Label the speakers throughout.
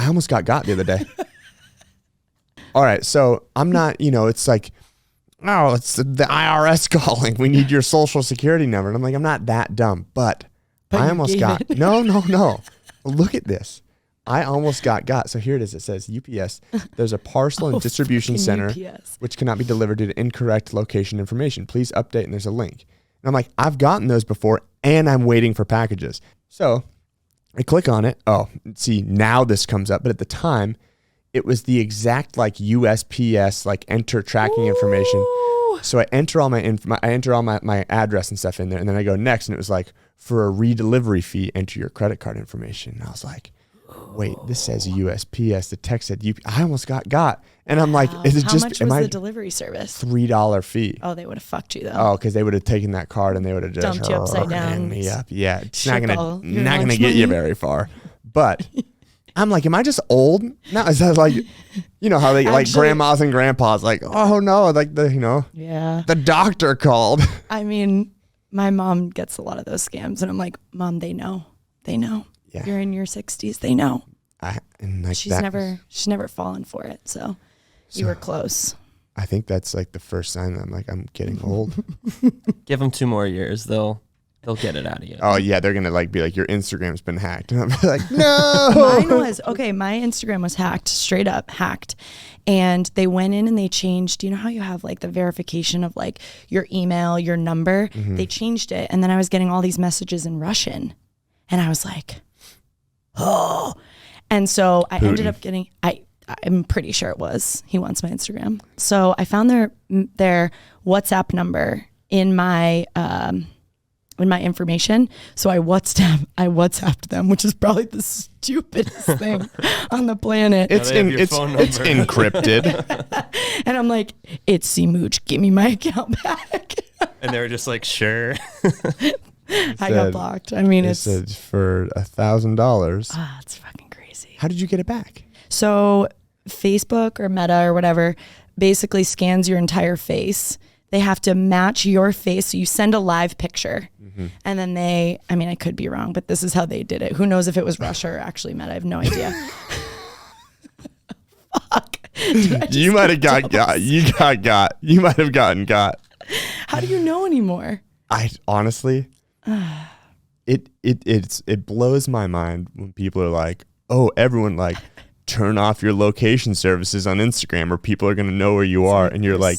Speaker 1: I almost got the other day. All right. So I'm not, it's like, oh, it's the IRS calling. We need your social security number. And I'm like, I'm not that dumb, but I almost got, no. Look at this. I almost got. So here it is. It says UPS. There's a parcel and distribution center, UPS, which cannot be delivered due to incorrect location information. Please update. And there's a link. And I'm like, I've gotten those before and I'm waiting for packages. So I click on it. Oh, see, now this comes up. But at the time, it was the exact like USPS, like enter tracking information. So I enter all my address and stuff in there. And then I go next. And it was like, for a redelivery fee, enter your credit card information. And I was like, wait, this says USPS. The text said I almost got. And I'm like, is it
Speaker 2: How
Speaker 1: just
Speaker 2: much was the delivery service?
Speaker 1: $3 fee.
Speaker 2: Oh, they would have fucked you though.
Speaker 1: Oh, because they would have taken that card and they would have just
Speaker 2: dumped you upside down.
Speaker 1: Me up. Yeah, it's not gonna get you very far. But I'm like, am I just old? No, is that like, how they like grandmas and grandpas like, oh no, like the doctor called.
Speaker 2: I mean, my mom gets a lot of those scams, and I'm like, Mom, they know. Yeah. You're in your 60s, they know. She's never fallen for it, so you were close. I
Speaker 1: think that's like the first sign that I'm like, I'm getting old.
Speaker 3: Give them 2 more years, they'll get it out of you.
Speaker 1: Oh yeah, they're gonna like be like, your Instagram's been hacked, and I'm like, no.
Speaker 2: My Instagram was hacked, straight up hacked, and they went in and they changed. You know how you have like the verification of like your email, your number? Mm-hmm. They changed it, and then I was getting all these messages in Russian, and I was like, oh. And so I ended up getting, I'm pretty sure it was, he wants my Instagram. So I found their WhatsApp number in my information. So I WhatsApped them, which is probably the stupidest thing on the planet.
Speaker 1: It's encrypted.
Speaker 2: And I'm like, it's C Mooch, give me my account back.
Speaker 3: And they were just like, sure.
Speaker 2: I got blocked. I mean, it's
Speaker 1: for $1,000.
Speaker 2: Ah, it's fucking crazy.
Speaker 1: How did you get it back?
Speaker 2: So Facebook or Meta or whatever basically scans your entire face. They have to match your face. So you send a live picture, and then I could be wrong, but this is how they did it. Who knows if it was Russia or actually Meta? I have no idea. Fuck.
Speaker 1: You might have got. You might have gotten got.
Speaker 2: How do you know anymore?
Speaker 1: I honestly, it blows my mind when people are like, oh, everyone like turn off your location services on Instagram or people are going to know where you are. And you're like,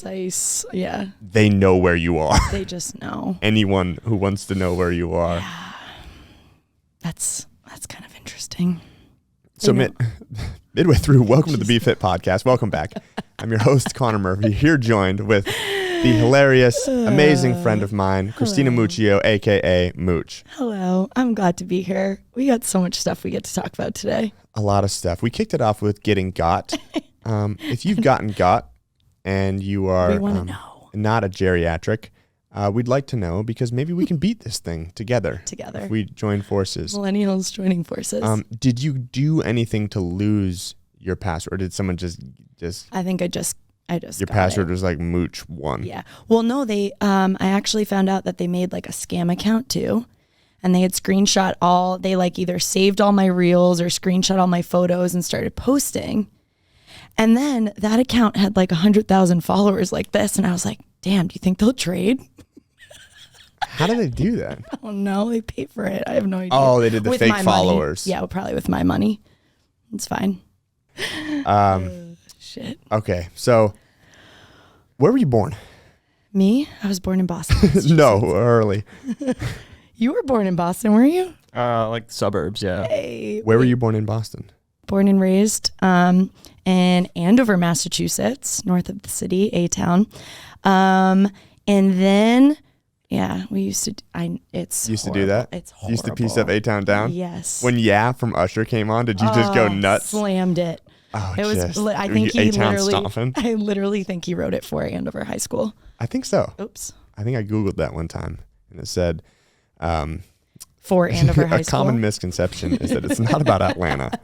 Speaker 2: yeah,
Speaker 1: they know where you are.
Speaker 2: They just know.
Speaker 1: Anyone who wants to know where you are.
Speaker 2: Yeah. That's kind of interesting.
Speaker 1: So midway through, welcome to the Be Fit podcast. Welcome back. I'm your host, Conor Murphy, here joined with the hilarious, amazing friend of mine, Christina Muccio, a.k.a. Mooch.
Speaker 2: Hello. I'm glad to be here. We got so much stuff we get to talk about today.
Speaker 1: A lot of stuff. We kicked it off with getting got. If you've gotten got and you are not a geriatric, we'd like to know, because maybe we can beat this thing together. If we join forces.
Speaker 2: Millennials joining forces.
Speaker 1: Did you do anything to lose your password? Or did someone just
Speaker 2: I think I just
Speaker 1: your password was like Mooch1.
Speaker 2: Yeah. Well, no, I actually found out that they made like a scam account too. And they had they like either saved all my reels or screenshot all my photos and started posting. And then that account had like 100,000 followers like this. And I was like, damn, do you think they'll trade?
Speaker 1: How do they do that?
Speaker 2: I don't know. They pay for it. I have no idea.
Speaker 1: Oh, they did the fake followers.
Speaker 2: Money. Yeah, probably with my money. It's fine. Shit.
Speaker 1: Okay. So where were you born?
Speaker 2: Me? I was born in Boston.
Speaker 1: No, early.
Speaker 2: You were born in Boston, were you?
Speaker 3: Like suburbs, yeah.
Speaker 2: Hey,
Speaker 1: where were you born in Boston?
Speaker 2: Born and raised in Andover, Massachusetts, north of the city, A-town. And then, yeah, we used to. Used to do that. It's horrible.
Speaker 1: Used to piece up A-town down.
Speaker 2: Yes.
Speaker 1: When Yeah from Usher came on, did you just go nuts?
Speaker 2: Slammed it.
Speaker 1: Oh,
Speaker 2: it was. I think he literally. I literally think he wrote it for Andover High School.
Speaker 1: I think so.
Speaker 2: Oops.
Speaker 1: I think I googled that one time, and it said.
Speaker 2: For Andover High School.
Speaker 1: A common misconception is that it's not about Atlanta.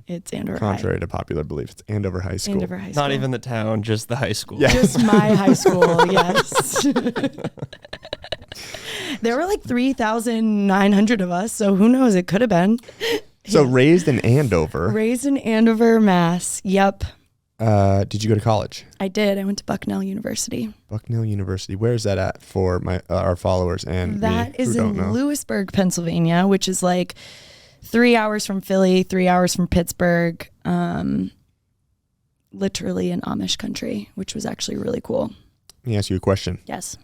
Speaker 2: It's Andover
Speaker 1: Contrary to popular belief, it's Andover High School.
Speaker 2: Andover High School.
Speaker 3: Not even the town, just the high school.
Speaker 1: Yeah.
Speaker 2: Just my high school, yes. There were like 3,900 of us, so who knows? It could have been.
Speaker 1: So raised in Andover.
Speaker 2: Raised in Andover, Mass. Yep.
Speaker 1: Did you go to college?
Speaker 2: I did. I went to Bucknell University.
Speaker 1: Bucknell University. Where is that at for our followers and
Speaker 2: that
Speaker 1: me
Speaker 2: is
Speaker 1: who don't
Speaker 2: in
Speaker 1: know?
Speaker 2: Lewisburg, Pennsylvania, which is like 3 hours from Philly, 3 hours from Pittsburgh. Literally in Amish country, which was actually really cool.
Speaker 1: Let me ask you a question.
Speaker 2: Yes.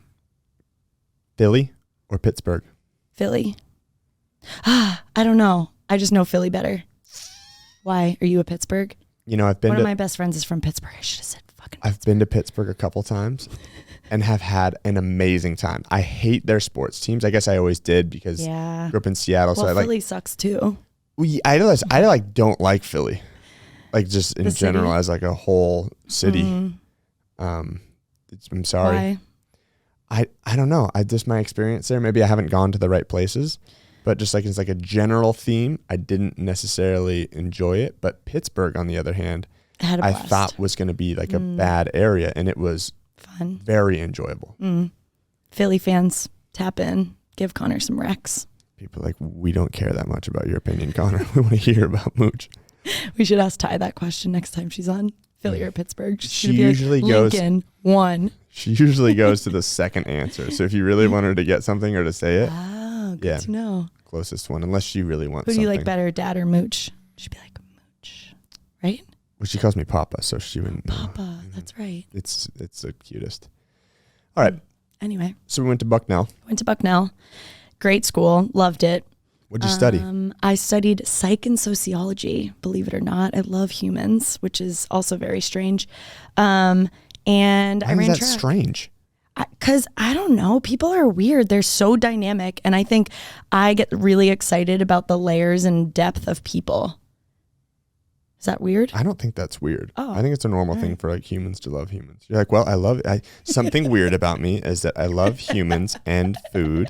Speaker 1: Philly or Pittsburgh?
Speaker 2: Philly. I don't know. I just know Philly better. Why? Are you a Pittsburgh?
Speaker 1: You know, I've been
Speaker 2: One
Speaker 1: to
Speaker 2: of my best friends is from Pittsburgh. I should have said fucking
Speaker 1: I've been to Pittsburgh a couple times and have had an amazing time. I hate their sports teams. I guess I always did because I grew up in Seattle.
Speaker 2: Well,
Speaker 1: so I
Speaker 2: Philly sucks too.
Speaker 1: I like don't like Philly. Like just in general as like a whole city. I'm sorry.
Speaker 2: Why?
Speaker 1: I don't know. Just my experience there. Maybe I haven't gone to the right places, but just like it's like a general theme. I didn't necessarily enjoy it, but Pittsburgh, on the other hand, I thought was going to be like a bad area, and it was
Speaker 2: fun,
Speaker 1: very enjoyable.
Speaker 2: Philly fans, tap in, give Conor some recs.
Speaker 1: People are like, we don't care that much about your opinion, Conor. We want to hear about Mooch.
Speaker 2: We should ask Ty that question next time she's on. Philly or Pittsburgh?
Speaker 1: She usually goes.
Speaker 2: Lincoln, one.
Speaker 1: She usually goes to the second answer. So if you really want her to get something or to say it,
Speaker 2: good to know.
Speaker 1: Closest one, unless she really wants
Speaker 2: Who do
Speaker 1: something.
Speaker 2: you like better, Dad or Mooch? She'd be like Mooch, right?
Speaker 1: Well, she calls me Papa, so she wouldn't know.
Speaker 2: Papa, that's right.
Speaker 1: It's the cutest. All right.
Speaker 2: Anyway.
Speaker 1: So we went to Bucknell.
Speaker 2: Went to Bucknell. Great school. Loved it.
Speaker 1: What'd you study?
Speaker 2: I studied psych and sociology, believe it or not. I love humans, which is also very strange. And
Speaker 1: Why
Speaker 2: I ran
Speaker 1: is that
Speaker 2: track.
Speaker 1: strange?
Speaker 2: Because I don't know. People are weird. They're so dynamic. And I think I get really excited about the layers and depth of people. Is that weird?
Speaker 1: I don't think that's weird.
Speaker 2: Oh,
Speaker 1: I think it's a normal thing for like humans to love humans. You're like, well, I love it. Something weird about me is that I love humans and food.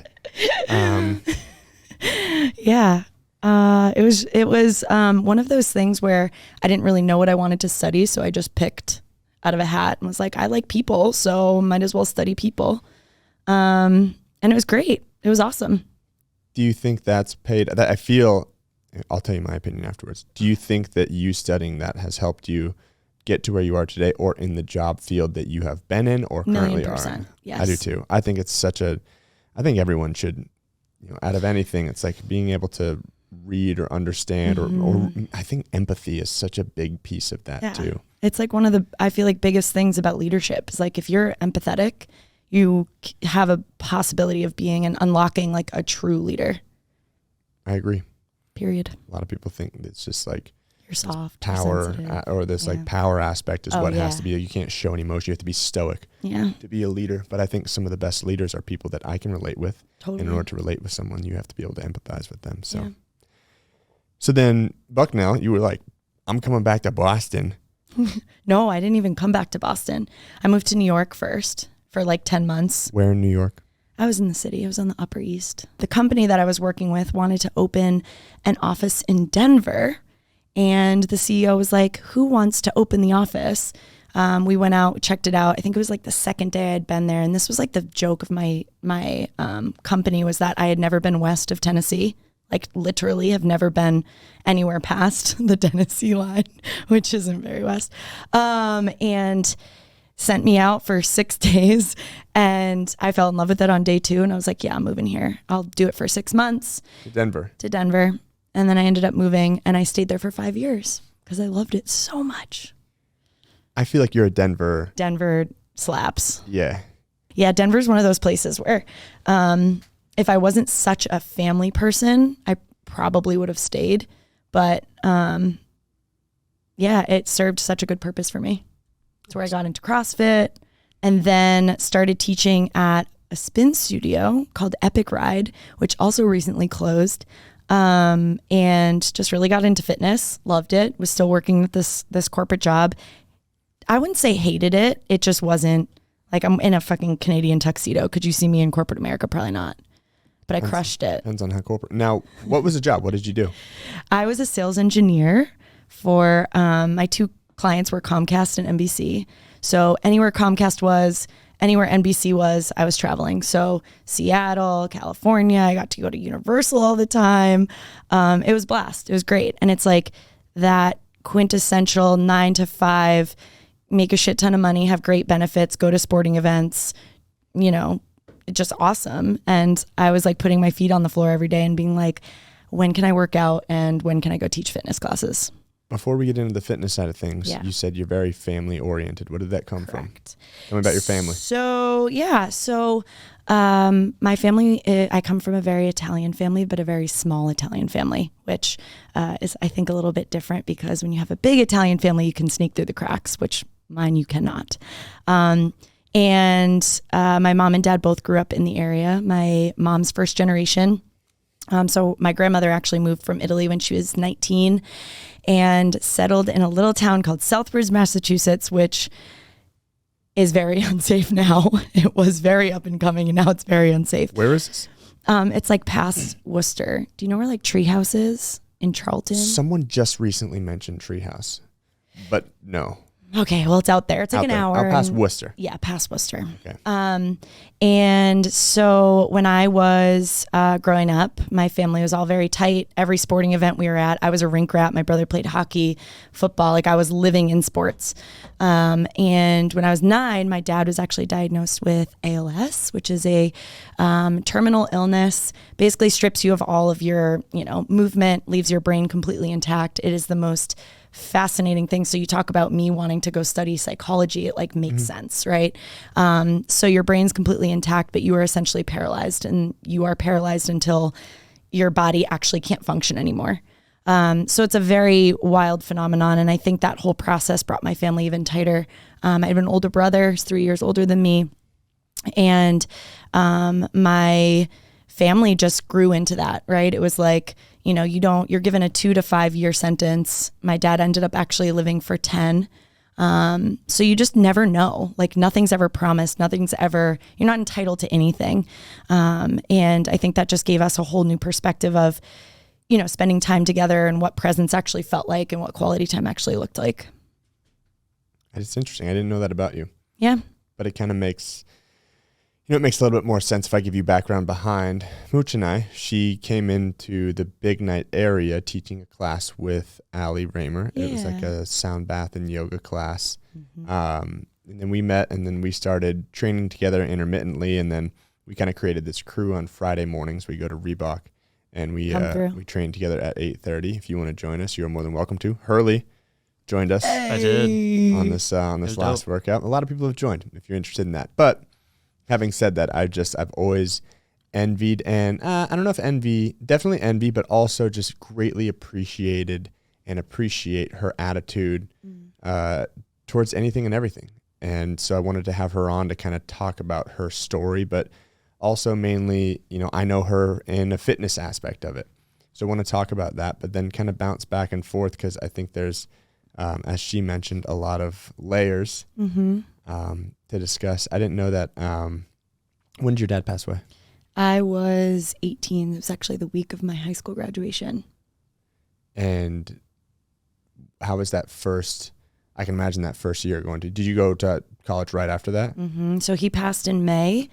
Speaker 2: Yeah. It was one of those things where I didn't really know what I wanted to study, so I just picked out of a hat and was like, I like people, so might as well study people. And it was great. It was awesome.
Speaker 1: Do you think that's paid? That I feel, I'll tell you my opinion afterwards. Do you think that you studying that has helped you get to where you are today, or in the job field that you have been in or currently are in?
Speaker 2: Yes.
Speaker 1: I do too. I think it's I think everyone should, out of anything, it's like being able to read or understand or I think empathy is such a big piece of that too.
Speaker 2: It's like one of the, I feel like, biggest things about leadership is like, if you're empathetic, you have a possibility of being and unlocking like a true leader.
Speaker 1: I agree.
Speaker 2: Period.
Speaker 1: A lot of people think it's just like
Speaker 2: you're soft,
Speaker 1: power or this like power aspect is what it has to be. You can't show any emotion. You have to be stoic to be a leader. But I think some of the best leaders are people that I can relate with.
Speaker 2: Totally.
Speaker 1: In order to relate with someone, you have to be able to empathize with them. So, so then Bucknell, you were like, I'm coming back to Boston.
Speaker 2: No, I didn't even come back to Boston. I moved to New York first for like 10 months.
Speaker 1: Where in New York?
Speaker 2: I was in the city. I was on the Upper East. The company that I was working with wanted to open an office in Denver. And the CEO was like, who wants to open the office? We went out, checked it out. I think it was like the second day I'd been there. And this was like the joke of my company was that I had never been west of Tennessee. Like literally have never been anywhere past the Tennessee line, which isn't very west. And sent me out for 6 days, and I fell in love with it on day 2. And I was like, yeah, I'm moving here. I'll do it for 6 months.
Speaker 1: To Denver.
Speaker 2: And then I ended up moving, and I stayed there for 5 years because I loved it so much.
Speaker 1: I feel like you're a Denver
Speaker 2: slaps.
Speaker 1: Yeah.
Speaker 2: Yeah. Denver's one of those places where, if I wasn't such a family person, I probably would have stayed. But it served such a good purpose for me. It's where I got into CrossFit and then started teaching at a spin studio called Epic Ride, which also recently closed. And just really got into fitness, loved it, was still working with this corporate job. I wouldn't say hated it. It just wasn't like I'm in a fucking Canadian tuxedo. Could you see me in corporate America? Probably not. But I crushed it.
Speaker 1: Depends on how corporate. Now, what was the job? What did you do?
Speaker 2: I was a sales engineer for my 2 clients were Comcast and NBC. So anywhere Comcast was anywhere NBC was, I was traveling. So Seattle, California, I got to go to Universal all the time. It was a blast. It was great. And it's like that quintessential 9 to 5, make a shit ton of money, have great benefits, go to sporting events, just awesome. And I was like putting my feet on the floor every day and being like, when can I work out and when can I go teach fitness classes?
Speaker 1: Before we get into the fitness side of things, you said you're very family oriented. Where did that come from? Tell me about your family.
Speaker 2: So my family, I come from a very Italian family, but a very small Italian family, which is, I think, a little bit different because when you have a big Italian family, you can sneak through the cracks, which mine you cannot. And my mom and dad both grew up in the area. My mom's first generation. So my grandmother actually moved from Italy when she was 19 and settled in a little town called Southbridge, Massachusetts, which is very unsafe now. It was very up and coming and now it's very unsafe.
Speaker 1: Where is this?
Speaker 2: It's like past Worcester. Do you know where like Treehouse is in Charlton?
Speaker 1: Someone just recently mentioned Treehouse, but no.
Speaker 2: Okay, well, it's out there. It's like an hour.
Speaker 1: Out past Worcester.
Speaker 2: Yeah, past Worcester.
Speaker 1: Okay.
Speaker 2: And so when I was growing up, my family was all very tight. Every sporting event we were at, I was a rink rat. My brother played hockey, football. Like I was living in sports. And when I was 9, my dad was actually diagnosed with ALS, which is a terminal illness. Basically strips you of all of your, movement, leaves your brain completely intact. It is the most fascinating thing. So you talk about me wanting to go study psychology, it like makes sense, right? So your brain's completely intact, but you are essentially paralyzed, and you are paralyzed until your body actually can't function anymore. So it's a very wild phenomenon. And I think that whole process brought my family even tighter. I have an older brother, he's 3 years older than me. And my family just grew into that, right? It was like, you're given a 2 to 5 year sentence. My dad ended up actually living for 10. So you just never know, like nothing's ever promised. You're not entitled to anything. And I think that just gave us a whole new perspective of, spending time together and what presence actually felt like and what quality time actually looked like.
Speaker 1: It's interesting. I didn't know that about you.
Speaker 2: Yeah.
Speaker 1: But it kind of makes... it makes a little bit more sense if I give you background behind Mooch and I. She came into the Big Night area teaching a class with Allie Raymer. Yeah. It was like a sound bath and yoga class. And then we met, and then we started training together intermittently, and then we kind of created this crew on Friday mornings. We go to Reebok, and we train together at 8:30. If you want to join us, you're more than welcome to. Hurley joined us.
Speaker 3: Hey. I did.
Speaker 1: On this last workout. A lot of people have joined if you're interested in that. But having said that, I've always envied, and I don't know if definitely envy, but also just greatly appreciate her attitude towards anything and everything. And so I wanted to have her on to kind of talk about her story, but also mainly, I know her in a fitness aspect of it. So I want to talk about that, but then kind of bounce back and forth because I think there's, as she mentioned, a lot of layers to discuss. I didn't know that. When did your dad pass away?
Speaker 2: I was 18. It was actually the week of my high school graduation. And
Speaker 1: how was that first? I can imagine that first year going to. Did you go to college right after that?
Speaker 2: Mm-hmm. So he passed in May,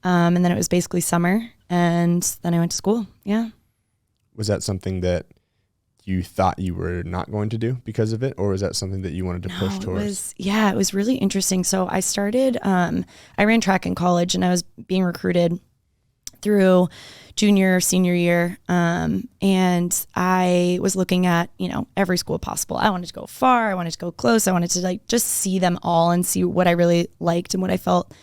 Speaker 2: and then it was basically summer, and then I went to school. Yeah. Was
Speaker 1: that something that you thought you were not going to do because of it, or was that something that you wanted to push towards?
Speaker 2: It was really interesting. So I started, I ran track in college, and I was being recruited through junior, senior year. And I was looking at, every school possible. I wanted to go far. I wanted to go close. I wanted to just see them all and see what I really liked and what I felt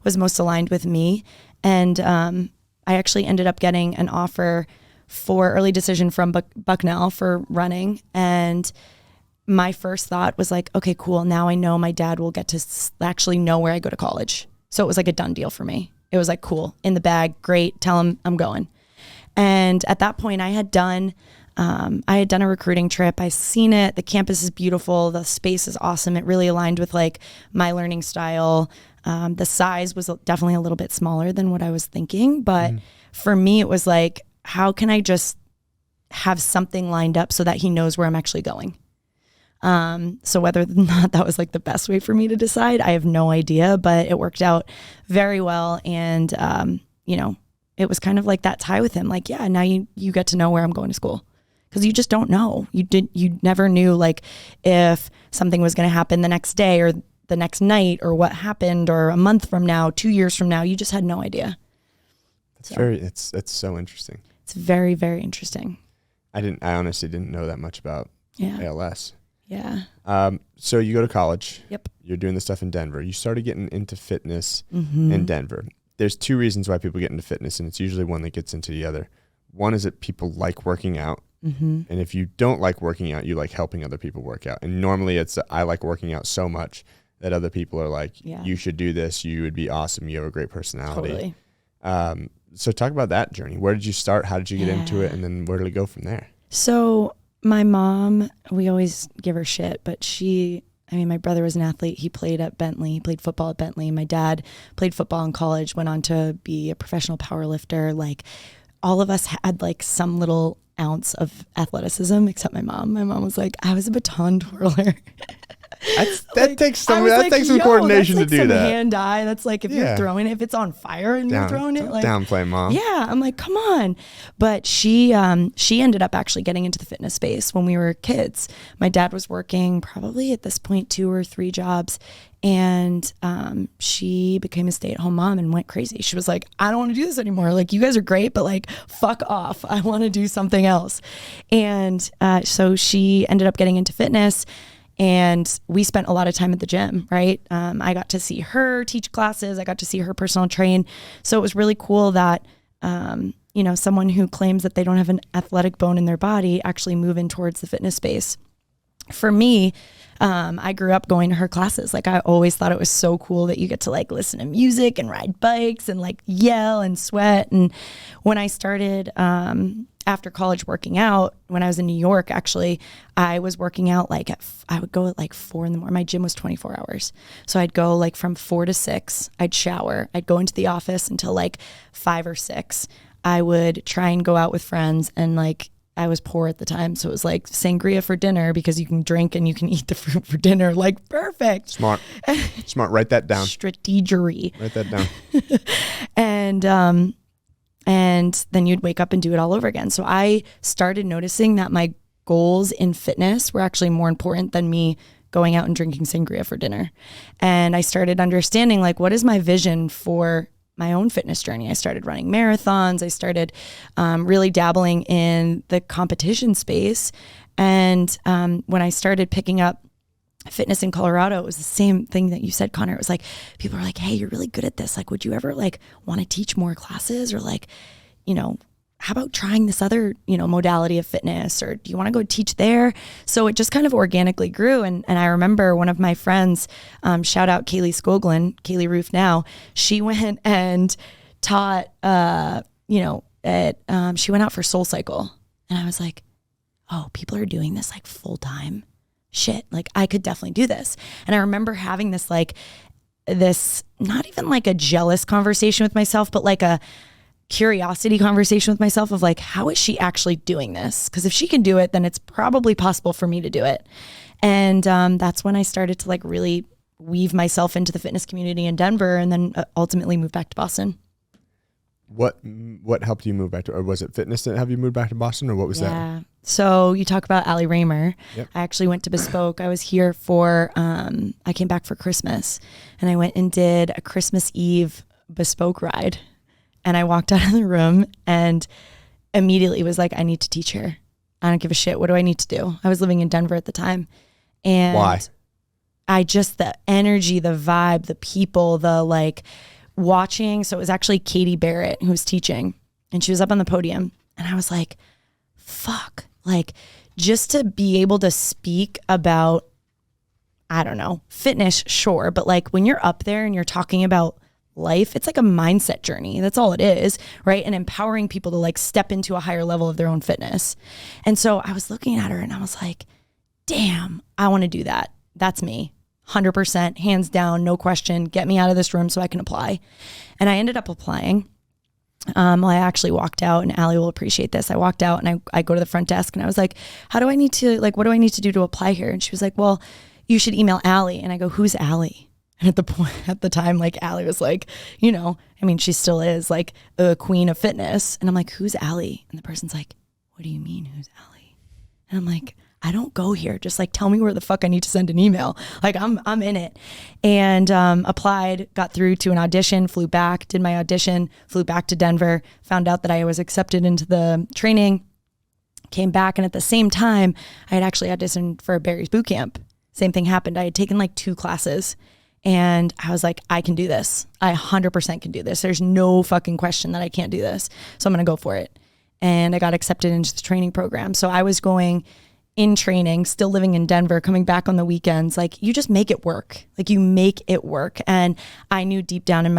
Speaker 2: was most aligned with me. And I actually ended up getting an offer for early decision from Bucknell for running. And my first thought was like, okay, cool. Now I know my dad will get to actually know where I go to college. So it was like a done deal for me. It was like, cool, in the bag, great, tell him I'm going. And at that point I had done a recruiting trip. I seen it. The campus is beautiful. The space is awesome. It really aligned with like my learning style. The size was definitely a little bit smaller than what I was thinking. But for me, it was like, how can I just have something lined up so that he knows where I'm actually going? So whether or not that was like the best way for me to decide, I have no idea, but it worked out very well. And, you know, it was kind of like that tie with him. Like, yeah, now you get to know where I'm going to school. Because you just don't know. You never knew like if something was going to happen the next day or the next night or what happened or a month from now, 2 years from now. You just had no idea.
Speaker 1: It's so interesting.
Speaker 2: It's very, very interesting.
Speaker 1: I honestly didn't know that much about ALS.
Speaker 2: Yeah.
Speaker 1: So you go to college.
Speaker 2: Yep.
Speaker 1: You're doing this stuff in Denver. You started getting into fitness in Denver. There's two reasons why people get into fitness, and it's usually one that gets into the other. One is that people like working out. And if you don't like working out, you like helping other people work out. And normally it's, I like working out so much that other people are like, you should do this. You would be awesome. You have a great personality.
Speaker 2: Totally.
Speaker 1: So talk about that journey. Where did you start? How did you get into it? And then where did it go from there?
Speaker 2: So my mom, we always give her shit, but my brother was an athlete. He played at Bentley. He played football at Bentley. My dad played football in college, went on to be a professional power lifter. Like all of us had like some little ounce of athleticism, except my mom. My mom was like, I was a baton twirler.
Speaker 1: That takes some coordination
Speaker 2: that's like
Speaker 1: to do
Speaker 2: some
Speaker 1: that.
Speaker 2: Hand-eye. That's like if you're throwing it, if it's on fire and you're throwing it, like
Speaker 1: downplay, Mom.
Speaker 2: Yeah, I'm like, come on. But she ended up actually getting into the fitness space when we were kids. My dad was working probably at this point 2 or 3 jobs, and she became a stay-at-home mom and went crazy. She was like, I don't want to do this anymore. Like, you guys are great, but like, fuck off. I want to do something else. And so she ended up getting into fitness. And we spent a lot of time at the gym, right? I got to see her teach classes. I got to see her personal train. So it was really cool that, someone who claims that they don't have an athletic bone in their body actually move in towards the fitness space. For me, I grew up going to her classes. Like I always thought it was so cool that you get to like listen to music and ride bikes and like yell and sweat. And when I started, after college working out, when I was in New York, actually, I was working out I would go at like 4 a.m. My gym was 24 hours. So I'd go like from 4 to 6, I'd shower, I'd go into the office until like 5 or 6. I would try and go out with friends, and like, I was poor at the time. So it was like sangria for dinner because you can drink and you can eat the fruit for dinner. Like perfect.
Speaker 1: Smart. Write that down.
Speaker 2: Strategery.
Speaker 1: Write that down.
Speaker 2: And then you'd wake up and do it all over again. So I started noticing that my goals in fitness were actually more important than me going out and drinking sangria for dinner. And I started understanding like, what is my vision for my own fitness journey? I started running marathons. I started really dabbling in the competition space. And when I started picking up fitness in Colorado, it was the same thing that you said, Conor. It was like, people are like, hey, you're really good at this. Like, would you ever like want to teach more classes, or like, how about trying this other, modality of fitness, or do you want to go teach there? So it just kind of organically grew. And I remember one of my friends, shout out Kaylee Skoglin, Kaylee Roof now, she went and taught, she went out for Soul Cycle. And I was like, oh, people are doing this like full time. Shit, like I could definitely do this. And I remember having this not even like a jealous conversation with myself, but like a curiosity conversation with myself of like, how is she actually doing this? Because if she can do it, then it's probably possible for me to do it. And that's when I started to like really weave myself into the fitness community in Denver, and then ultimately moved back to Boston.
Speaker 1: What helped you move back to, or was it fitness that helped you move back to Boston, or what was that?
Speaker 2: So you talk about Allie Raymer.
Speaker 1: Yep.
Speaker 2: I actually went to Bespoke. I was here for, I came back for Christmas, and I went and did a Christmas Eve Bespoke ride. And I walked out of the room and immediately was like, I need to teach her. I don't give a shit. What do I need to do? I was living in Denver at the time. And
Speaker 1: why?
Speaker 2: The energy, the vibe, the people, the like watching. So it was actually Katie Barrett who was teaching, and she was up on the podium, and I was like, fuck, like just to be able to speak about, I don't know, fitness, sure. But like when you're up there and you're talking about life, it's like a mindset journey. That's all it is, right? And empowering people to like step into a higher level of their own fitness. And so I was looking at her and I was like, damn, I want to do that. That's me. 100%, hands down, no question. Get me out of this room so I can apply. And I ended up applying. Well, I actually walked out, and Allie will appreciate this. I walked out and I go to the front desk and I was like, what do I need to do to apply here? And she was like, well, you should email Allie. And I go, who's Allie? And at the time, like Allie was like, she still is like a queen of fitness. And I'm like, who's Allie? And the person's like, what do you mean, who's Allie? And I'm like, I don't go here. Just like, tell me where the fuck I need to send an email. Like I'm in it. And applied, got through to an audition, flew back, did my audition, flew back to Denver, found out that I was accepted into the training, came back. And at the same time, I had actually auditioned for Barry's boot camp. Same thing happened. I had taken like 2 classes and I was like, I can do this. I 100% can do this. There's no fucking question that I can't do this. So I'm going to go for it. And I got accepted into the training program. So I was going in training, still living in Denver, coming back on the weekends. Like, you just make it work. Like, you make it work. And I knew deep down in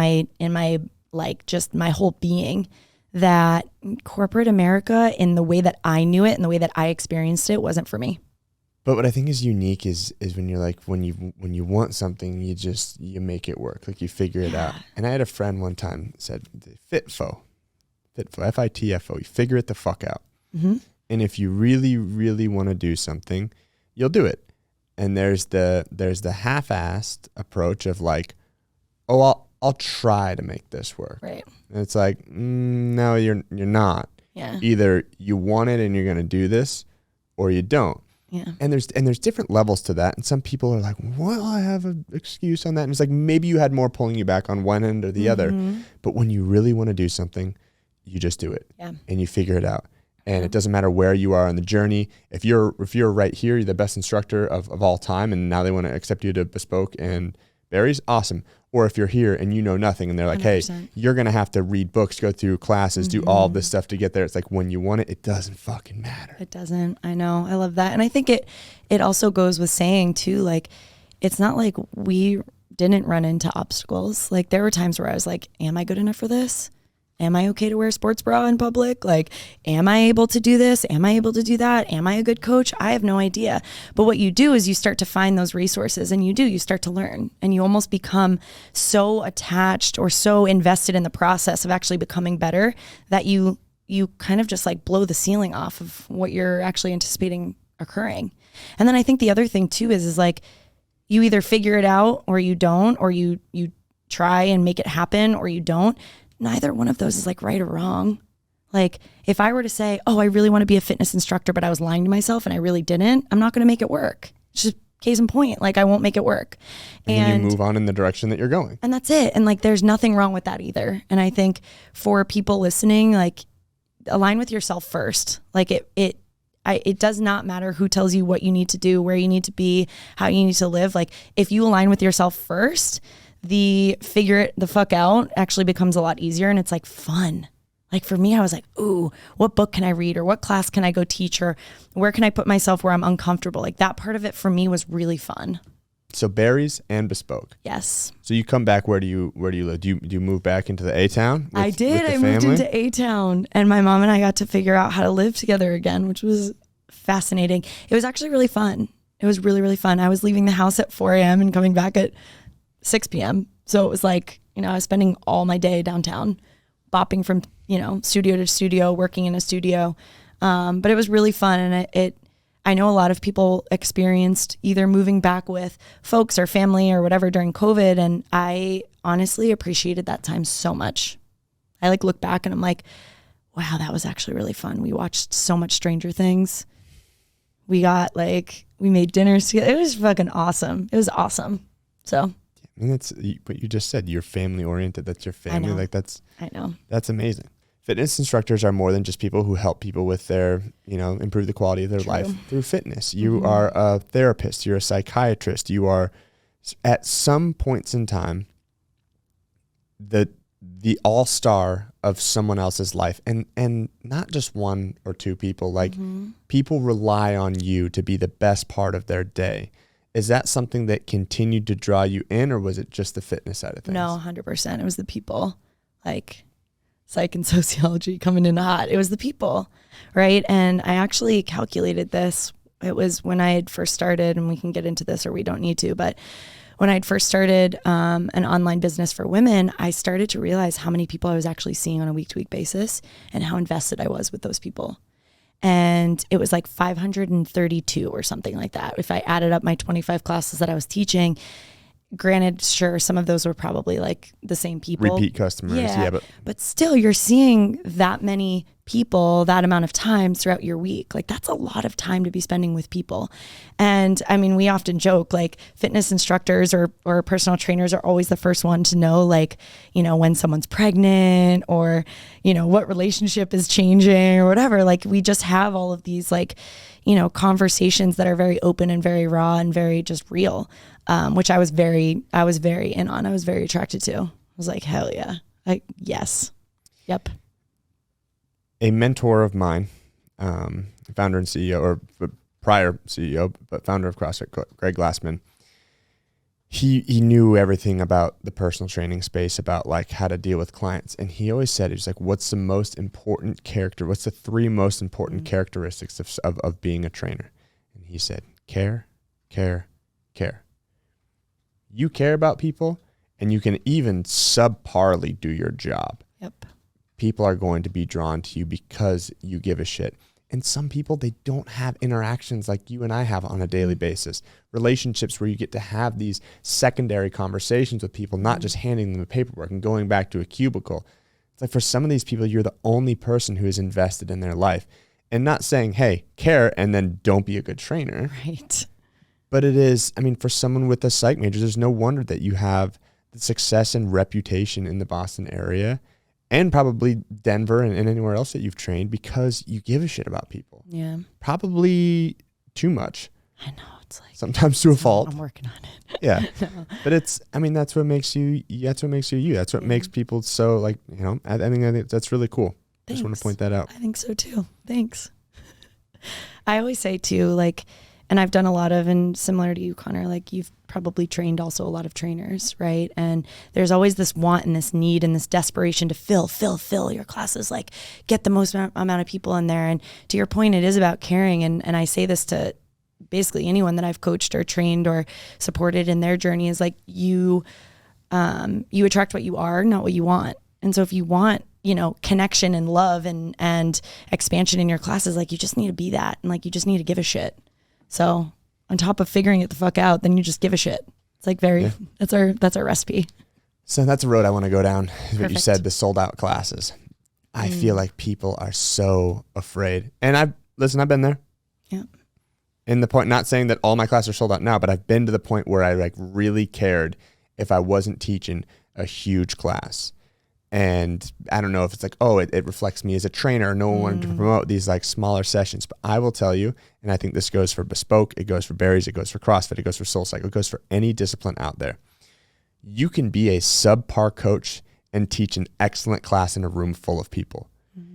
Speaker 2: my like just my whole being that corporate America, in the way that I knew it and the way that I experienced it, wasn't for me.
Speaker 1: But what I think is unique is when you're like, when you want something, you make it work. Like, you figure it out. And I had a friend one time said, FITFO, FITFO, you figure it the fuck out. Mm-hmm. And if you really, really want to do something, you'll do it. And there's the half-assed approach of like, oh, I'll try to make this work.
Speaker 2: Right.
Speaker 1: And it's like, no, you're not.
Speaker 2: Yeah.
Speaker 1: Either you want it and you're going to do this, or you don't.
Speaker 2: Yeah.
Speaker 1: And there's different levels to that. And some people are like, well, I have an excuse on that. And it's like, maybe you had more pulling you back on one end or the other. But when you really want to do something, you just do it.
Speaker 2: Yeah.
Speaker 1: And you figure it out. And it doesn't matter where you are on the journey. If you're right here, you're the best instructor of all time, and now they want to accept you to Bespoke and Barry's, awesome. Or if you're here and you know nothing and they're like, 100%. Hey, you're going to have to read books, go through classes, do all this stuff to get there. It's like, when you want it, it doesn't fucking matter.
Speaker 2: It doesn't. I know. I love that. And I think it also goes with saying too, like, it's not like we didn't run into obstacles. Like, there were times where I was like, am I good enough for this? Am I okay to wear a sports bra in public? Like, am I able to do this? Am I able to do that? Am I a good coach? I have no idea. But what you do is you start to find those resources, and you start to learn, and you almost become so attached or so invested in the process of actually becoming better that you kind of just like blow the ceiling off of what you're actually anticipating occurring. And then I think the other thing too is like, you either figure it out or you don't, or you try and make it happen or you don't. Neither one of those is like right or wrong. Like, if I were to say, oh, I really want to be a fitness instructor, but I was lying to myself and I really didn't, I'm not going to make it work. It's just case in point. Like, I won't make it work.
Speaker 1: And you move on in the direction that you're going.
Speaker 2: And that's it. And like, there's nothing wrong with that either. And I think for people listening, like, align with yourself first. Like, it does not matter who tells you what you need to do, where you need to be, how you need to live. Like, if you align with yourself first, the figure it the fuck out actually becomes a lot easier, and it's like fun. Like, for me, I was like, ooh, what book can I read, or what class can I go teach, or where can I put myself where I'm uncomfortable? Like, that part of it for me was really fun.
Speaker 1: So Barry's and Bespoke.
Speaker 2: Yes.
Speaker 1: So you come back, where do you live? Do you move back into the A-Town?
Speaker 2: I did. I moved into A-Town, and my mom and I got to figure out how to live together again, which was fascinating. It was actually really fun. It was really, really fun. I was leaving the house at 4 a.m. and coming back at 6 p.m. So it was like, I was spending all my day downtown, bopping from, studio to studio, working in a studio. But it was really fun. And I know a lot of people experienced either moving back with folks or family or whatever during COVID. And I honestly appreciated that time so much. I like look back and I'm like, wow, that was actually really fun. We watched so much Stranger Things. We made dinners together. It was fucking awesome. It was awesome. So.
Speaker 1: And that's what you just said. You're family oriented. That's your family. I know. That's amazing. Fitness instructors are more than just people who help people with their, improve the quality of their life through fitness. You are a therapist. You're a psychiatrist. You are, at some points in time, the all-star of someone else's life, and not just one or two people. Like, people rely on you to be the best part of their day. Is that something that continued to draw you in, or was it just the fitness side of things?
Speaker 2: No, 100%. It was the people, like psych and sociology coming in hot. It was the people, right? And I actually calculated this. It was when I had first started, and we can get into this or we don't need to, but when I'd first started an online business for women, I started to realize how many people I was actually seeing on a week-to-week basis and how invested I was with those people. And it was like 532 or something like that. If I added up my 25 classes that I was teaching, granted, sure, some of those were probably like the same people.
Speaker 1: Repeat customers. Yeah,
Speaker 2: but still you're seeing that many people, that amount of time throughout your week. Like that's a lot of time to be spending with people. And I mean, we often joke like fitness instructors or personal trainers are always the first one to know, like, you know, when someone's pregnant or, you know, what relationship is changing or whatever. Like we just have all of these like, you know, conversations that are very open and very raw and very just real. Which I was very in on. I was very attracted to. I was like, hell yeah. Yes. Yep.
Speaker 1: A mentor of mine, founder and CEO, or prior CEO, but founder of CrossFit, Greg Glassman, he knew everything about the personal training space, about like how to deal with clients. And he always said, he's like, what's the most important character? What's the three most important characteristics of being a trainer? And he said, care, care, care. You care about people and you can even subparly do your job.
Speaker 2: Yep.
Speaker 1: People are going to be drawn to you because you give a shit. And some people, they don't have interactions like you and I have on a daily basis. Relationships where you get to have these secondary conversations with people, not just handing them the paperwork and going back to a cubicle. It's like for some of these people, you're the only person who is invested in their life. And not saying, hey, care and then don't be a good trainer.
Speaker 2: Right.
Speaker 1: But it is, I mean, for someone with a psych major, there's no wonder that you have the success and reputation in the Boston area and probably Denver and anywhere else that you've trained because you give a shit about people.
Speaker 2: Yeah.
Speaker 1: Probably too much.
Speaker 2: I know. It's like
Speaker 1: sometimes to a fault.
Speaker 2: I'm working on it.
Speaker 1: Yeah.
Speaker 2: No.
Speaker 1: But it's, I mean, that's what makes you you. That's what makes people so like, you know, I think that's really cool.
Speaker 2: Thanks.
Speaker 1: Just want to point that out.
Speaker 2: I think so too. Thanks. I always say too, like, and I've done a lot of, and similar to you, Conor, like you've probably trained also a lot of trainers, right? And there's always this want and this need and this desperation to fill your classes, like get the most amount of people in there. And to your point, it is about caring. And I say this to basically anyone that I've coached or trained or supported in their journey is like you attract what you are, not what you want. And so if you want, you know, connection and love and expansion in your classes, like you just need to be that. And like, you just need to give a shit. So on top of figuring it the fuck out, then you just give a shit. It's like that's our recipe.
Speaker 1: So that's a road I want to go down. Is what you
Speaker 2: Perfect.
Speaker 1: said, the sold out classes. I feel like people are so afraid. And I've been there.
Speaker 2: Yeah.
Speaker 1: In the point, not saying that all my classes are sold out now, but I've been to the point where I like really cared if I wasn't teaching a huge class. And I don't know if it's like, oh, it reflects me as a trainer. No one wanted to promote these like smaller sessions. But I will tell you, and I think this goes for Bespoke, it goes for Berries, it goes for CrossFit, it goes for SoulCycle, it goes for any discipline out there. You can be a subpar coach and teach an excellent class in a room full of people.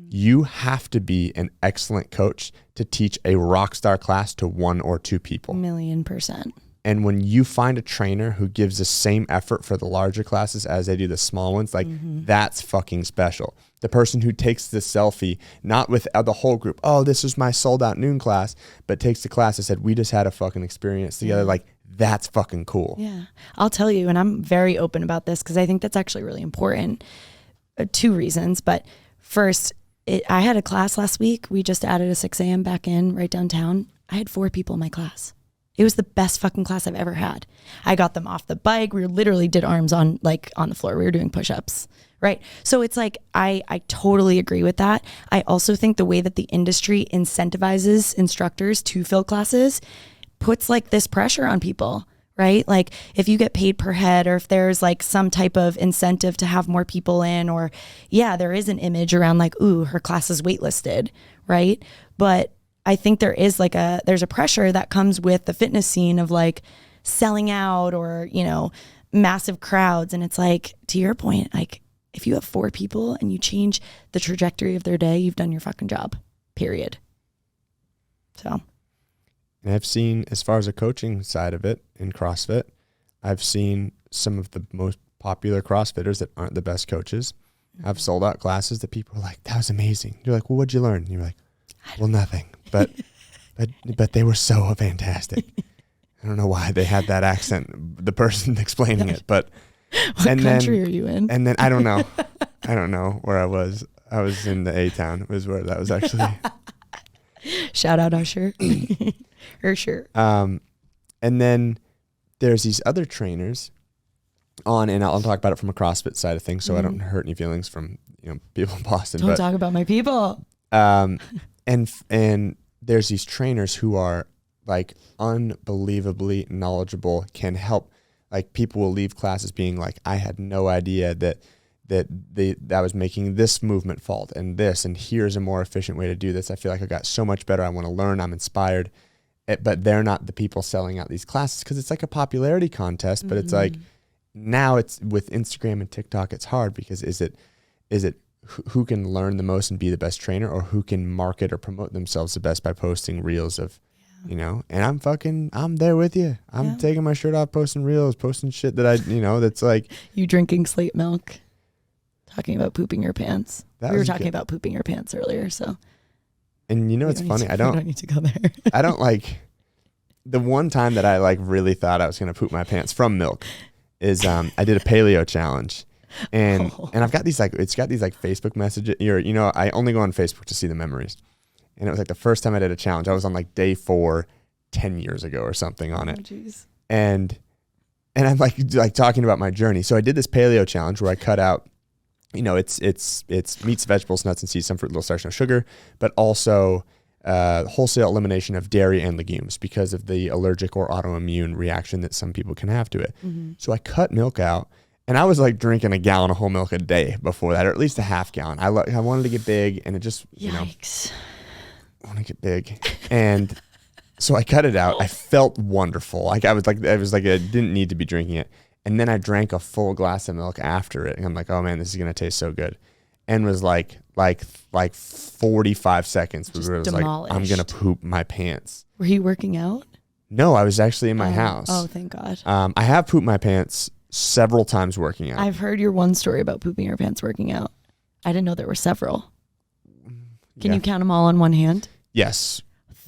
Speaker 1: You have to be an excellent coach to teach a rock star class to 1 or 2 people.
Speaker 2: 1,000,000%.
Speaker 1: And when you find a trainer who gives the same effort for the larger classes as they do the small ones, like that's fucking special. The person who takes the selfie, not with the whole group, oh, this is my sold out noon class, but takes the class and said, we just had a fucking experience together. Like that's fucking cool.
Speaker 2: Yeah. I'll tell you, and I'm very open about this because I think that's actually really important. 2 reasons. But first, I had a class last week. We just added a 6 a.m. back in right downtown. I had 4 people in my class. It was the best fucking class I've ever had. I got them off the bike. We literally did arms on the floor. We were doing push-ups, right? So it's like, I totally agree with that. I also think the way that the industry incentivizes instructors to fill classes puts like this pressure on people, right? Like if you get paid per head or if there's like some type of incentive to have more people in, or there is an image around like, ooh, her class is waitlisted, right? But I think there's a pressure that comes with the fitness scene of like selling out or, you know, massive crowds. And it's like, to your point, like if you have 4 people and you change the trajectory of their day, you've done your fucking job, period. So.
Speaker 1: And I've seen, as far as the coaching side of it in CrossFit, I've seen some of the most popular CrossFitters that aren't the best coaches have sold out classes that people are like, that was amazing. You're like, well, what'd you learn? And you're like, well, nothing. But they were so fantastic. I don't know why they had that accent. the person explaining it. But
Speaker 2: What country are you in?
Speaker 1: And then I don't know. I don't know where I was. I was in the A-Town. Was where that was actually.
Speaker 2: Shout out Usher. Usher.
Speaker 1: And then there's these other trainers and I'll talk about it from a CrossFit side of things, so I don't hurt any feelings from people in Boston.
Speaker 2: Don't talk about my people.
Speaker 1: And there's these trainers who are like unbelievably knowledgeable, can help. Like people will leave classes being like, I had no idea that I was making this movement fault and this, and here's a more efficient way to do this. I feel like I got so much better. I want to learn. I'm inspired. But they're not the people selling out these classes because it's like a popularity contest. But it's like now it's with Instagram and TikTok, it's hard because is it who can learn the most and be the best trainer, or who can market or promote themselves the best by posting reels of, and I'm there with you. I'm taking my shirt off, posting reels, posting shit that that's like.
Speaker 2: You drinking slate milk, talking about pooping your pants. We were talking about pooping your pants earlier, so.
Speaker 1: And it's funny.
Speaker 2: We don't need to go there.
Speaker 1: I don't like the one time that I like really thought I was going to poop my pants from milk is I did a paleo challenge. And I've got these it's got these like Facebook messages. I only go on Facebook to see the memories. And it was like the first time I did a challenge. I was on like day 4, 10 years ago or something on it.
Speaker 2: Geez.
Speaker 1: And I'm like talking about my journey. So I did this paleo challenge where I cut out, it's meats, vegetables, nuts, and seeds, some fruit, little starch, no sugar, but also wholesale elimination of dairy and legumes because of the allergic or autoimmune reaction that some people can have to it. Mm-hmm. So I cut milk out. And I was like drinking a gallon of whole milk a day before that, or at least a half gallon. I wanted to get big, and it just,
Speaker 2: Yikes.
Speaker 1: I want to get big. And so I cut it out. I felt wonderful. Like I didn't need to be drinking it. And then I drank a full glass of milk after it. And I'm like, oh man, this is going to taste so good. And was like 45 seconds where it was
Speaker 2: demolished.
Speaker 1: like, I'm going to poop my pants.
Speaker 2: Were you working out?
Speaker 1: No, I was actually in my house.
Speaker 2: Oh, thank God.
Speaker 1: I have pooped my pants several times working out.
Speaker 2: I've heard your one story about pooping your pants working out. I didn't know there were several. Can you count them all on one hand?
Speaker 1: Yes,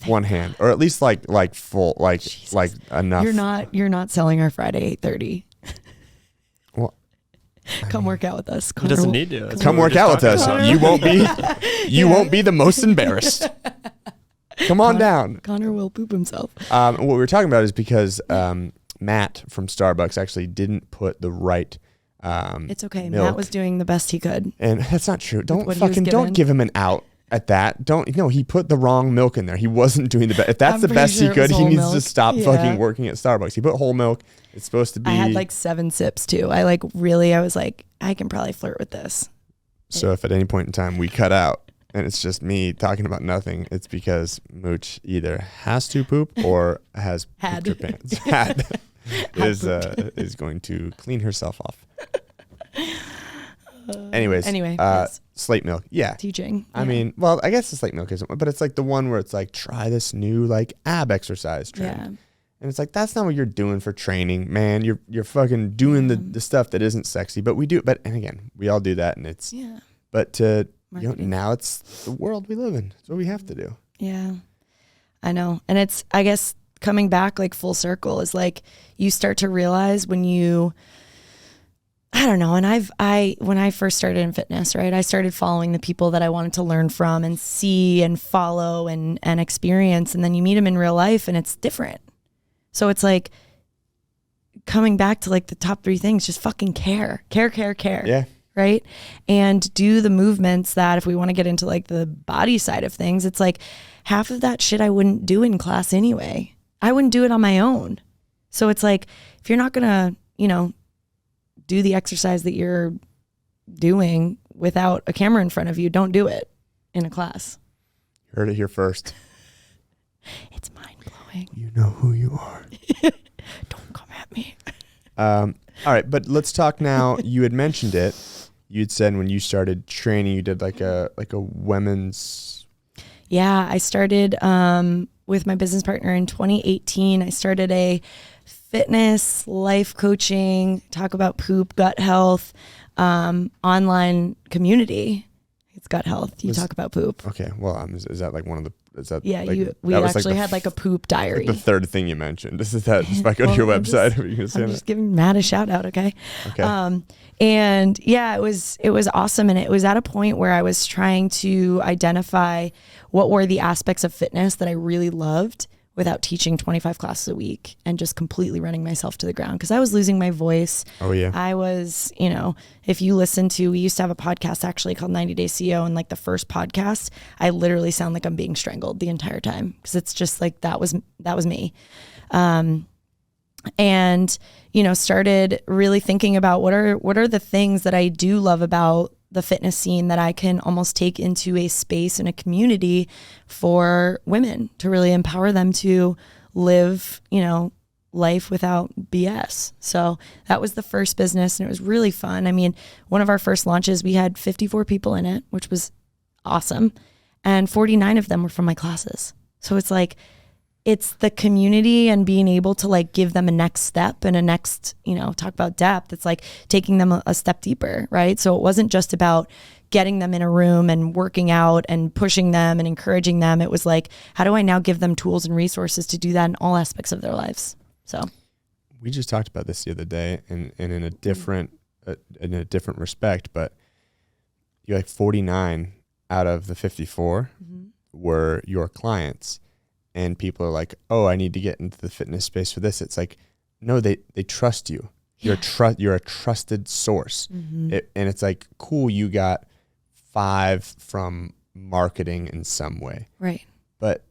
Speaker 1: one hand, or at least like full, like enough.
Speaker 2: You're not selling our Friday 8:30.
Speaker 1: Well,
Speaker 2: come work out with us.
Speaker 3: He doesn't need to.
Speaker 1: Come work out with us. You won't be. You won't be the most embarrassed. Come on down.
Speaker 2: Conor will poop himself.
Speaker 1: What we were talking about is because Matt from Starbucks actually didn't put the right.
Speaker 2: It's okay.
Speaker 1: Milk.
Speaker 2: Matt was doing the best he could.
Speaker 1: And that's not true. Don't give him an out at that. He put the wrong milk in there. He wasn't doing the best. If that's the best he could, he needs to stop fucking working at Starbucks. He put whole milk. It's supposed to be.
Speaker 2: I had like 7 sips too. I was like, I can probably flirt with this.
Speaker 1: So if at any point in time we cut out and it's just me talking about nothing, it's because Mooch either has to poop or has pooped her pants. Is going to clean herself off. Anyway,
Speaker 2: yes.
Speaker 1: slate milk. Yeah.
Speaker 2: Teaching.
Speaker 1: I mean, well, I guess the slate milk isn't, but it's like the one where it's like, try this new like ab exercise trend. Yeah. And it's like, that's not what you're doing for training, man. You're fucking doing the stuff that isn't sexy, but we do. But, and again, we all do that, and it's, but now it's the world we live in. It's what we have to do.
Speaker 2: Yeah, I know. And it's, I guess, coming back like full circle is like, you start to realize when I don't know. And when I first started in fitness, right, I started following the people that I wanted to learn from and see and follow and experience. And then you meet them in real life and it's different. So it's like coming back to like the top 3 things, just fucking care.
Speaker 1: Yeah.
Speaker 2: Right. And do the movements that if we want to get into like the body side of things, it's like half of that shit I wouldn't do in class anyway. I wouldn't do it on my own. So it's like, if you're not going to, do the exercise that you're doing without a camera in front of you, don't do it in a class.
Speaker 1: Heard it here first.
Speaker 2: It's mind blowing.
Speaker 1: You know who you are.
Speaker 2: Don't come at me.
Speaker 1: All right, but let's talk now. You had mentioned it. You'd said when you started training, you did like a women's.
Speaker 2: Yeah, I started with my business partner in 2018. I started a fitness, life coaching, talk about poop, gut health, online community. It's gut health. You talk about poop.
Speaker 1: Okay. Well, is that like one of the is that
Speaker 2: Yeah,
Speaker 1: like,
Speaker 2: we
Speaker 1: that was
Speaker 2: actually
Speaker 1: like
Speaker 2: had like a poop diary.
Speaker 1: the third thing you mentioned. This is that. If I go to your website, are you gonna say
Speaker 2: I'm
Speaker 1: that?
Speaker 2: just giving Matt a shout out, okay?
Speaker 1: Okay.
Speaker 2: And yeah, it was awesome, and it was at a point where I was trying to identify what were the aspects of fitness that I really loved without teaching 25 classes a week and just completely running myself to the ground because I was losing my voice.
Speaker 1: Oh yeah.
Speaker 2: I was, if you listen to, we used to have a podcast actually called 90 Day CEO, and like the first podcast, I literally sound like I'm being strangled the entire time because it's just like that was me. And started really thinking about what are the things that I do love about the fitness scene that I can almost take into a space and a community for women to really empower them to live, life without BS. So that was the first business, and it was really fun. I mean, one of our first launches, we had 54 people in it, which was awesome. And 49 of them were from my classes. So it's like, it's the community and being able to like give them a next step and a next, talk about depth. It's like taking them a step deeper, right? So it wasn't just about getting them in a room and working out and pushing them and encouraging them. It was like, how do I now give them tools and resources to do that in all aspects of their lives? So
Speaker 1: we just talked about this the other day, and in a different respect, but you're like 49 out of the 54 were your clients. And people are like, oh, I need to get into the fitness space for this. It's like, no, they trust you. You're a trusted source. And it's like, cool, you got 5 from marketing in some way.
Speaker 2: Right.
Speaker 1: But,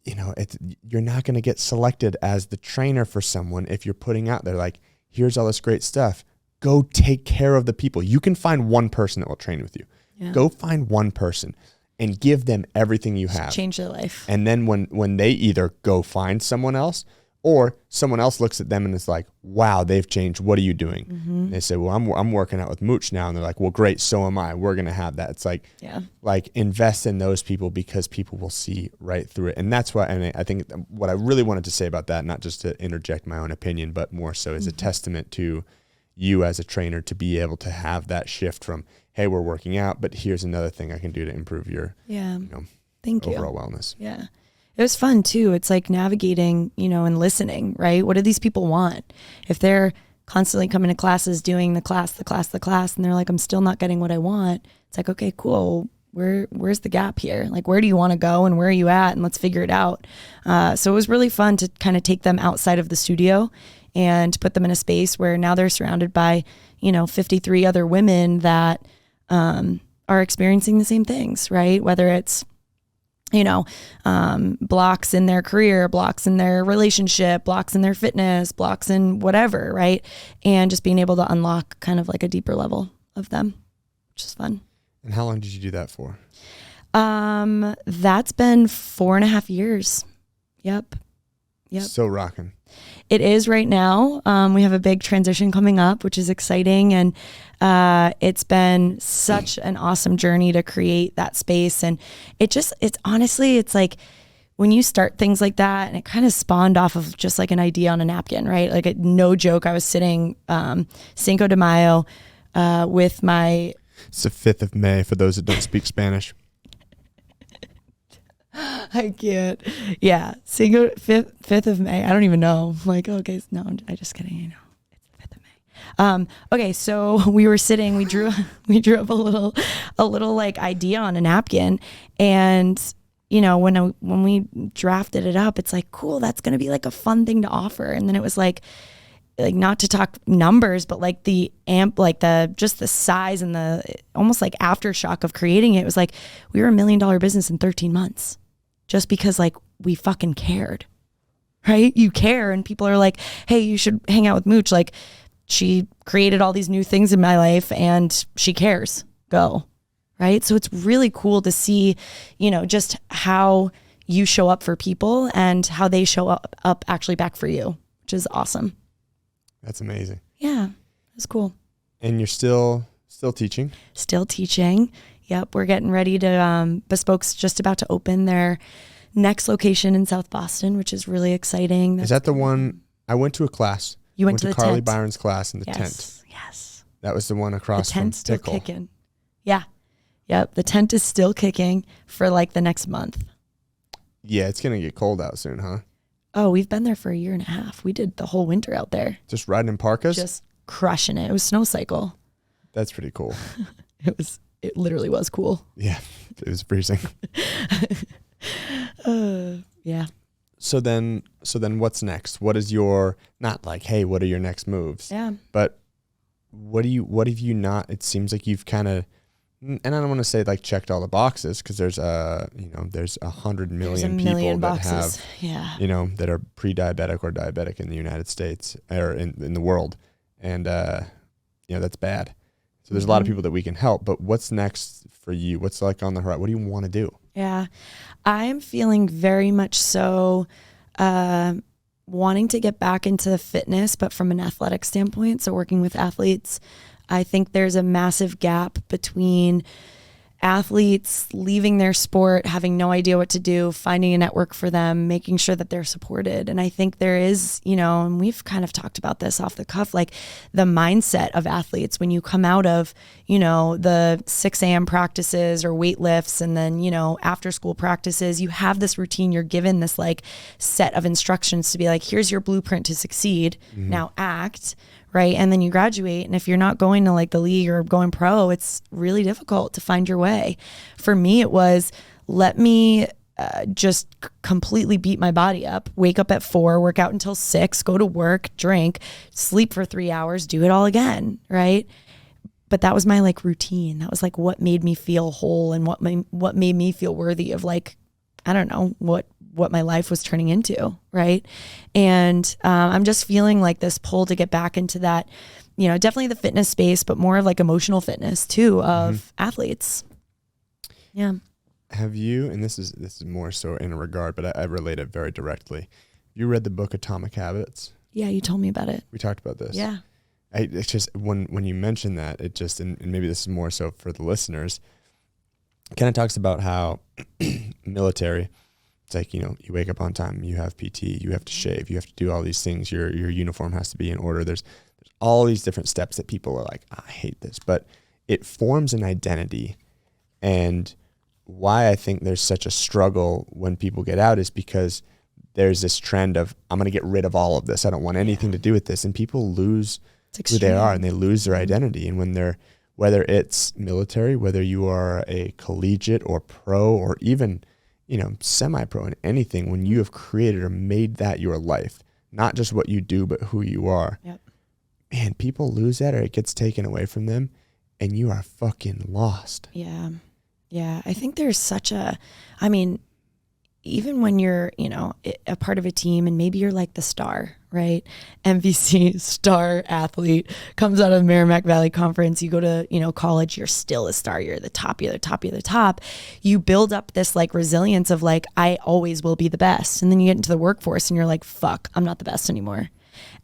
Speaker 1: you're not going to get selected as the trainer for someone if you're putting out there like, here's all this great stuff. Go take care of the people. You can find one person that will train with you. Yeah. Go find one person and give them everything you have.
Speaker 2: Change their life.
Speaker 1: And then when they either go find someone else or someone else looks at them and is like, wow, they've changed. What are you doing? And they say, well, I'm working out with Mooch now. And they're like, well, great. So am I. We're going to have that. It's like, invest in those people because people will see right through it. And that's why, and I think what I really wanted to say about that, not just to interject my own opinion, but more so as a testament to you as a trainer to be able to have that shift from, hey, we're working out, but here's another thing I can do to improve your overall wellness.
Speaker 2: Yeah. It was fun too. It's like navigating, and listening, right? What do these people want? If they're constantly coming to classes, doing the class, and they're like, I'm still not getting what I want. It's like, okay, cool. Where's the gap here? Like, where do you want to go and where are you at? And let's figure it out. So it was really fun to kind of take them outside of the studio and put them in a space where now they're surrounded by, 53 other women that are experiencing the same things, right? Whether it's, blocks in their career, blocks in their relationship, blocks in their fitness, blocks in whatever, right? And just being able to unlock kind of like a deeper level of them, which is fun.
Speaker 1: And how long did you do that for?
Speaker 2: That's been 4.5 years. Yep.
Speaker 1: So rocking.
Speaker 2: It is right now. We have a big transition coming up, which is exciting. And it's been such an awesome journey to create that space. And it's honestly, it's like when you start things like that, and it kind of spawned off of just like an idea on a napkin, right? Like no joke. I was sitting Cinco de Mayo with my...
Speaker 1: It's the 5th of May for those that don't speak Spanish.
Speaker 2: I can't. Yeah. 5th of May. I don't even know. I'm like, okay, no, I'm just kidding. It's the 5th of May. Okay. So we were sitting, we drew up a little like idea on a napkin, and when we drafted it up, it's like, cool, that's going to be like a fun thing to offer. And then it was like not to talk numbers, but like the just the size and the almost like aftershock of creating it was like, we were $1 million business in 13 months just because like we fucking cared, right? You care. And people are like, hey, you should hang out with Mooch. Like she created all these new things in my life and she cares. Go. Right. So it's really cool to see, just how you show up for people and how they show up actually back for you, which is awesome.
Speaker 1: That's amazing.
Speaker 2: Yeah, it's cool.
Speaker 1: And you're still teaching? Still
Speaker 2: teaching. Yep, we're getting ready to, Bespoke's just about to open their next location in South Boston, which is really exciting.
Speaker 1: Is that the one? I went to a class.
Speaker 2: You went to the
Speaker 1: Carly
Speaker 2: tent.
Speaker 1: Byron's class in the tent.
Speaker 2: Yes.
Speaker 1: That was the one across from
Speaker 2: tent's
Speaker 1: Pickle.
Speaker 2: Still kicking. Yeah. Yep, the tent is still kicking for like the next month.
Speaker 1: Yeah, it's going to get cold out soon, huh?
Speaker 2: Oh, we've been there for 1.5 years. We did the whole winter out there.
Speaker 1: Just riding in parkas?
Speaker 2: Just crushing it. It was snow cycle.
Speaker 1: That's pretty cool.
Speaker 2: It literally was cool.
Speaker 1: Yeah, it was freezing.
Speaker 2: Yeah.
Speaker 1: So then what's next? What is your, not like, hey, what are your next moves?
Speaker 2: Yeah.
Speaker 1: But what have you not, it seems like you've kind of, and I don't want to say like checked all the boxes, because there's there's 100 million people that have, that are pre-diabetic or diabetic in the United States or in the world. And, that's bad. So there's a lot of people that we can help, but what's next for you? What's like on the horizon? What do you want to do?
Speaker 2: Yeah, I'm feeling very much so wanting to get back into fitness, but from an athletic standpoint. So working with athletes, I think there's a massive gap between athletes leaving their sport, having no idea what to do, finding a network for them, making sure that they're supported. And I think there is, and we've kind of talked about this off the cuff, like the mindset of athletes when you come out of, the 6 a.m. practices or weight lifts and then, after school practices, you have this routine, you're given this like set of instructions to be like, here's your blueprint to succeed. Now act. Right. And then you graduate. And if you're not going to like the league or going pro, it's really difficult to find your way. For me, it was let me just completely beat my body up, wake up at 4, work out until 6, go to work, drink, sleep for 3 hours, do it all again. Right. But that was my like routine. That was like what made me feel whole and what made me feel worthy of like, I don't know, what my life was turning into, right? And I'm just feeling like this pull to get back into that, definitely the fitness space, but more of like emotional fitness too of athletes. Yeah.
Speaker 1: Have you, and this is more so in a regard, but I relate it very directly. You read the book Atomic Habits?
Speaker 2: Yeah, you told me about it.
Speaker 1: We talked about this.
Speaker 2: Yeah.
Speaker 1: It's just when you mention that, it just, and maybe this is more so for the listeners, it kind of talks about how military, it's like, you wake up on time, you have PT, you have to shave, you have to do all these things. Your uniform has to be in order. There's all these different steps that people are like, I hate this, but it forms an identity. And why I think there's such a struggle when people get out is because there's this trend of, I'm going to get rid of all of this. I don't want anything to do with this. And people lose who they are and they lose their identity. And when whether it's military, whether you are a collegiate or pro or even semi-pro in anything, when you have created or made that your life, not just what you do, but who you are, man, people lose that or it gets taken away from them and you are fucking lost.
Speaker 2: Yeah. Yeah. I think there's even when you're, a part of a team and maybe you're like the star, right? MVC star athlete comes out of the Merrimack Valley Conference. You go to, college, you're still a star. You're the top, you're the top, you're the top. You build up this like resilience of like, I always will be the best. And then you get into the workforce and you're like, fuck, I'm not the best anymore.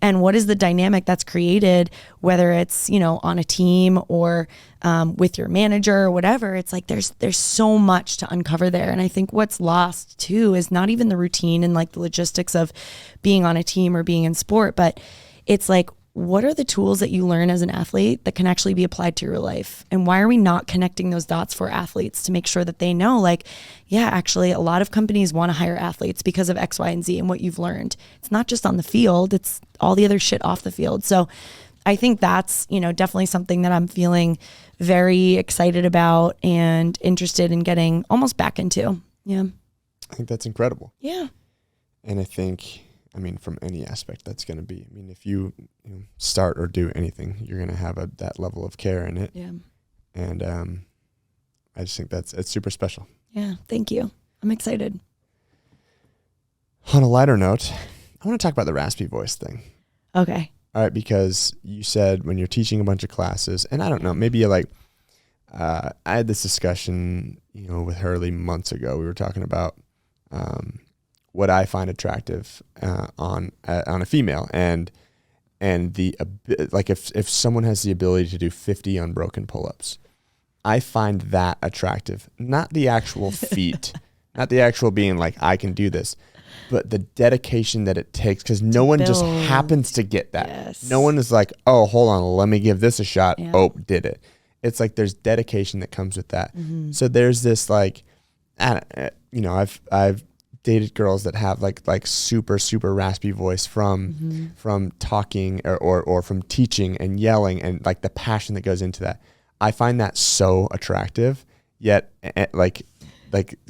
Speaker 2: And what is the dynamic that's created, whether it's, on a team or with your manager or whatever? It's like there's so much to uncover there. And I think what's lost too is not even the routine and like the logistics of being on a team or being in sport, but it's like, what are the tools that you learn as an athlete that can actually be applied to your life? And why are we not connecting those dots for athletes to make sure that they know, like, yeah, actually a lot of companies want to hire athletes because of X, Y, and Z and what you've learned. It's not just on the field, it's all the other shit off the field. So I think that's, definitely something that I'm feeling very excited about and interested in getting almost back into. Yeah.
Speaker 1: I think that's incredible.
Speaker 2: Yeah.
Speaker 1: And I think, from any aspect, that's going to be, if you start or do anything, you're going to have that level of care in it.
Speaker 2: Yeah.
Speaker 1: And I just think it's super special.
Speaker 2: Yeah. Thank you. I'm excited.
Speaker 1: On a lighter note, I want to talk about the raspy voice thing.
Speaker 2: Okay.
Speaker 1: All right. Because you said when you're teaching a bunch of classes, and I don't know, maybe I had this discussion, with Hurley months ago. We were talking about, what I find attractive on a female, and the like if someone has the ability to do 50 unbroken pull-ups, I find that attractive. Not the actual feat, not the actual being like I can do this, but the dedication that it takes, because no one just happens to get that.
Speaker 2: Yes.
Speaker 1: No one is like, oh, hold on, let me give this a shot.
Speaker 2: Yeah.
Speaker 1: Oh, did it. It's like there's dedication that comes with that. Mm-hmm. So there's this like, I've dated girls that have like super super raspy voice from talking or from teaching and yelling, and like the passion that goes into that. I find that so attractive. Yet like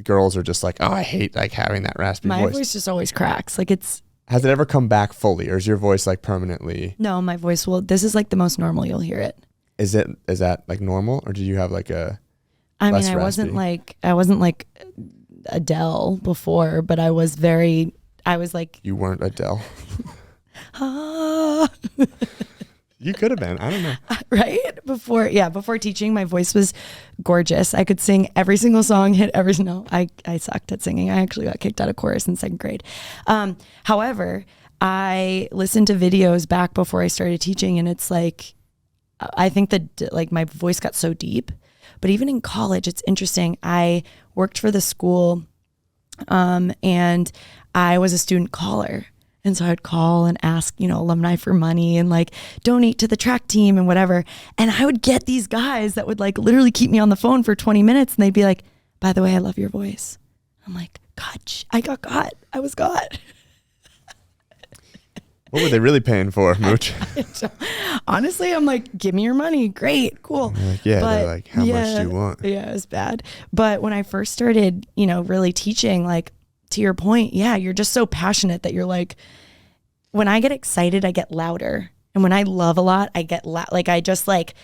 Speaker 1: girls are just like, oh, I hate like having that raspy voice.
Speaker 2: My voice just always cracks. Like it's.
Speaker 1: Has it ever come back fully, or is your voice like permanently?
Speaker 2: No, my voice will. This is like the most normal you'll hear it.
Speaker 1: Is that like normal, or do you have like a?
Speaker 2: I mean,
Speaker 1: less
Speaker 2: I wasn't
Speaker 1: raspy?
Speaker 2: like Adele before, but I was like.
Speaker 1: You weren't Adele.
Speaker 2: Ah.
Speaker 1: You could have been. I don't know.
Speaker 2: Right? Before teaching, my voice was gorgeous. I could sing every single song, hit every no. I sucked at singing. I actually got kicked out of chorus in 2nd grade. However, I listened to videos back before I started teaching, and it's like, I think that like my voice got so deep. But even in college, it's interesting. I worked for the school, and I was a student caller. And so I'd call and ask, alumni for money and like donate to the track team and whatever. And I would get these guys that would like literally keep me on the phone for 20 minutes. And they'd be like, by the way, I love your voice. I'm like, God, I got got. I was got.
Speaker 1: What were they really paying for, Mooch?
Speaker 2: Honestly, I'm like, give me your money. Great, cool.
Speaker 1: Like, yeah,
Speaker 2: but,
Speaker 1: they're like, how much do you want?
Speaker 2: Yeah, it was bad. But when I first started, really teaching, like to your point, yeah, you're just so passionate that you're like, when I get excited, I get louder. And when I love a lot, I get loud. Like I just like,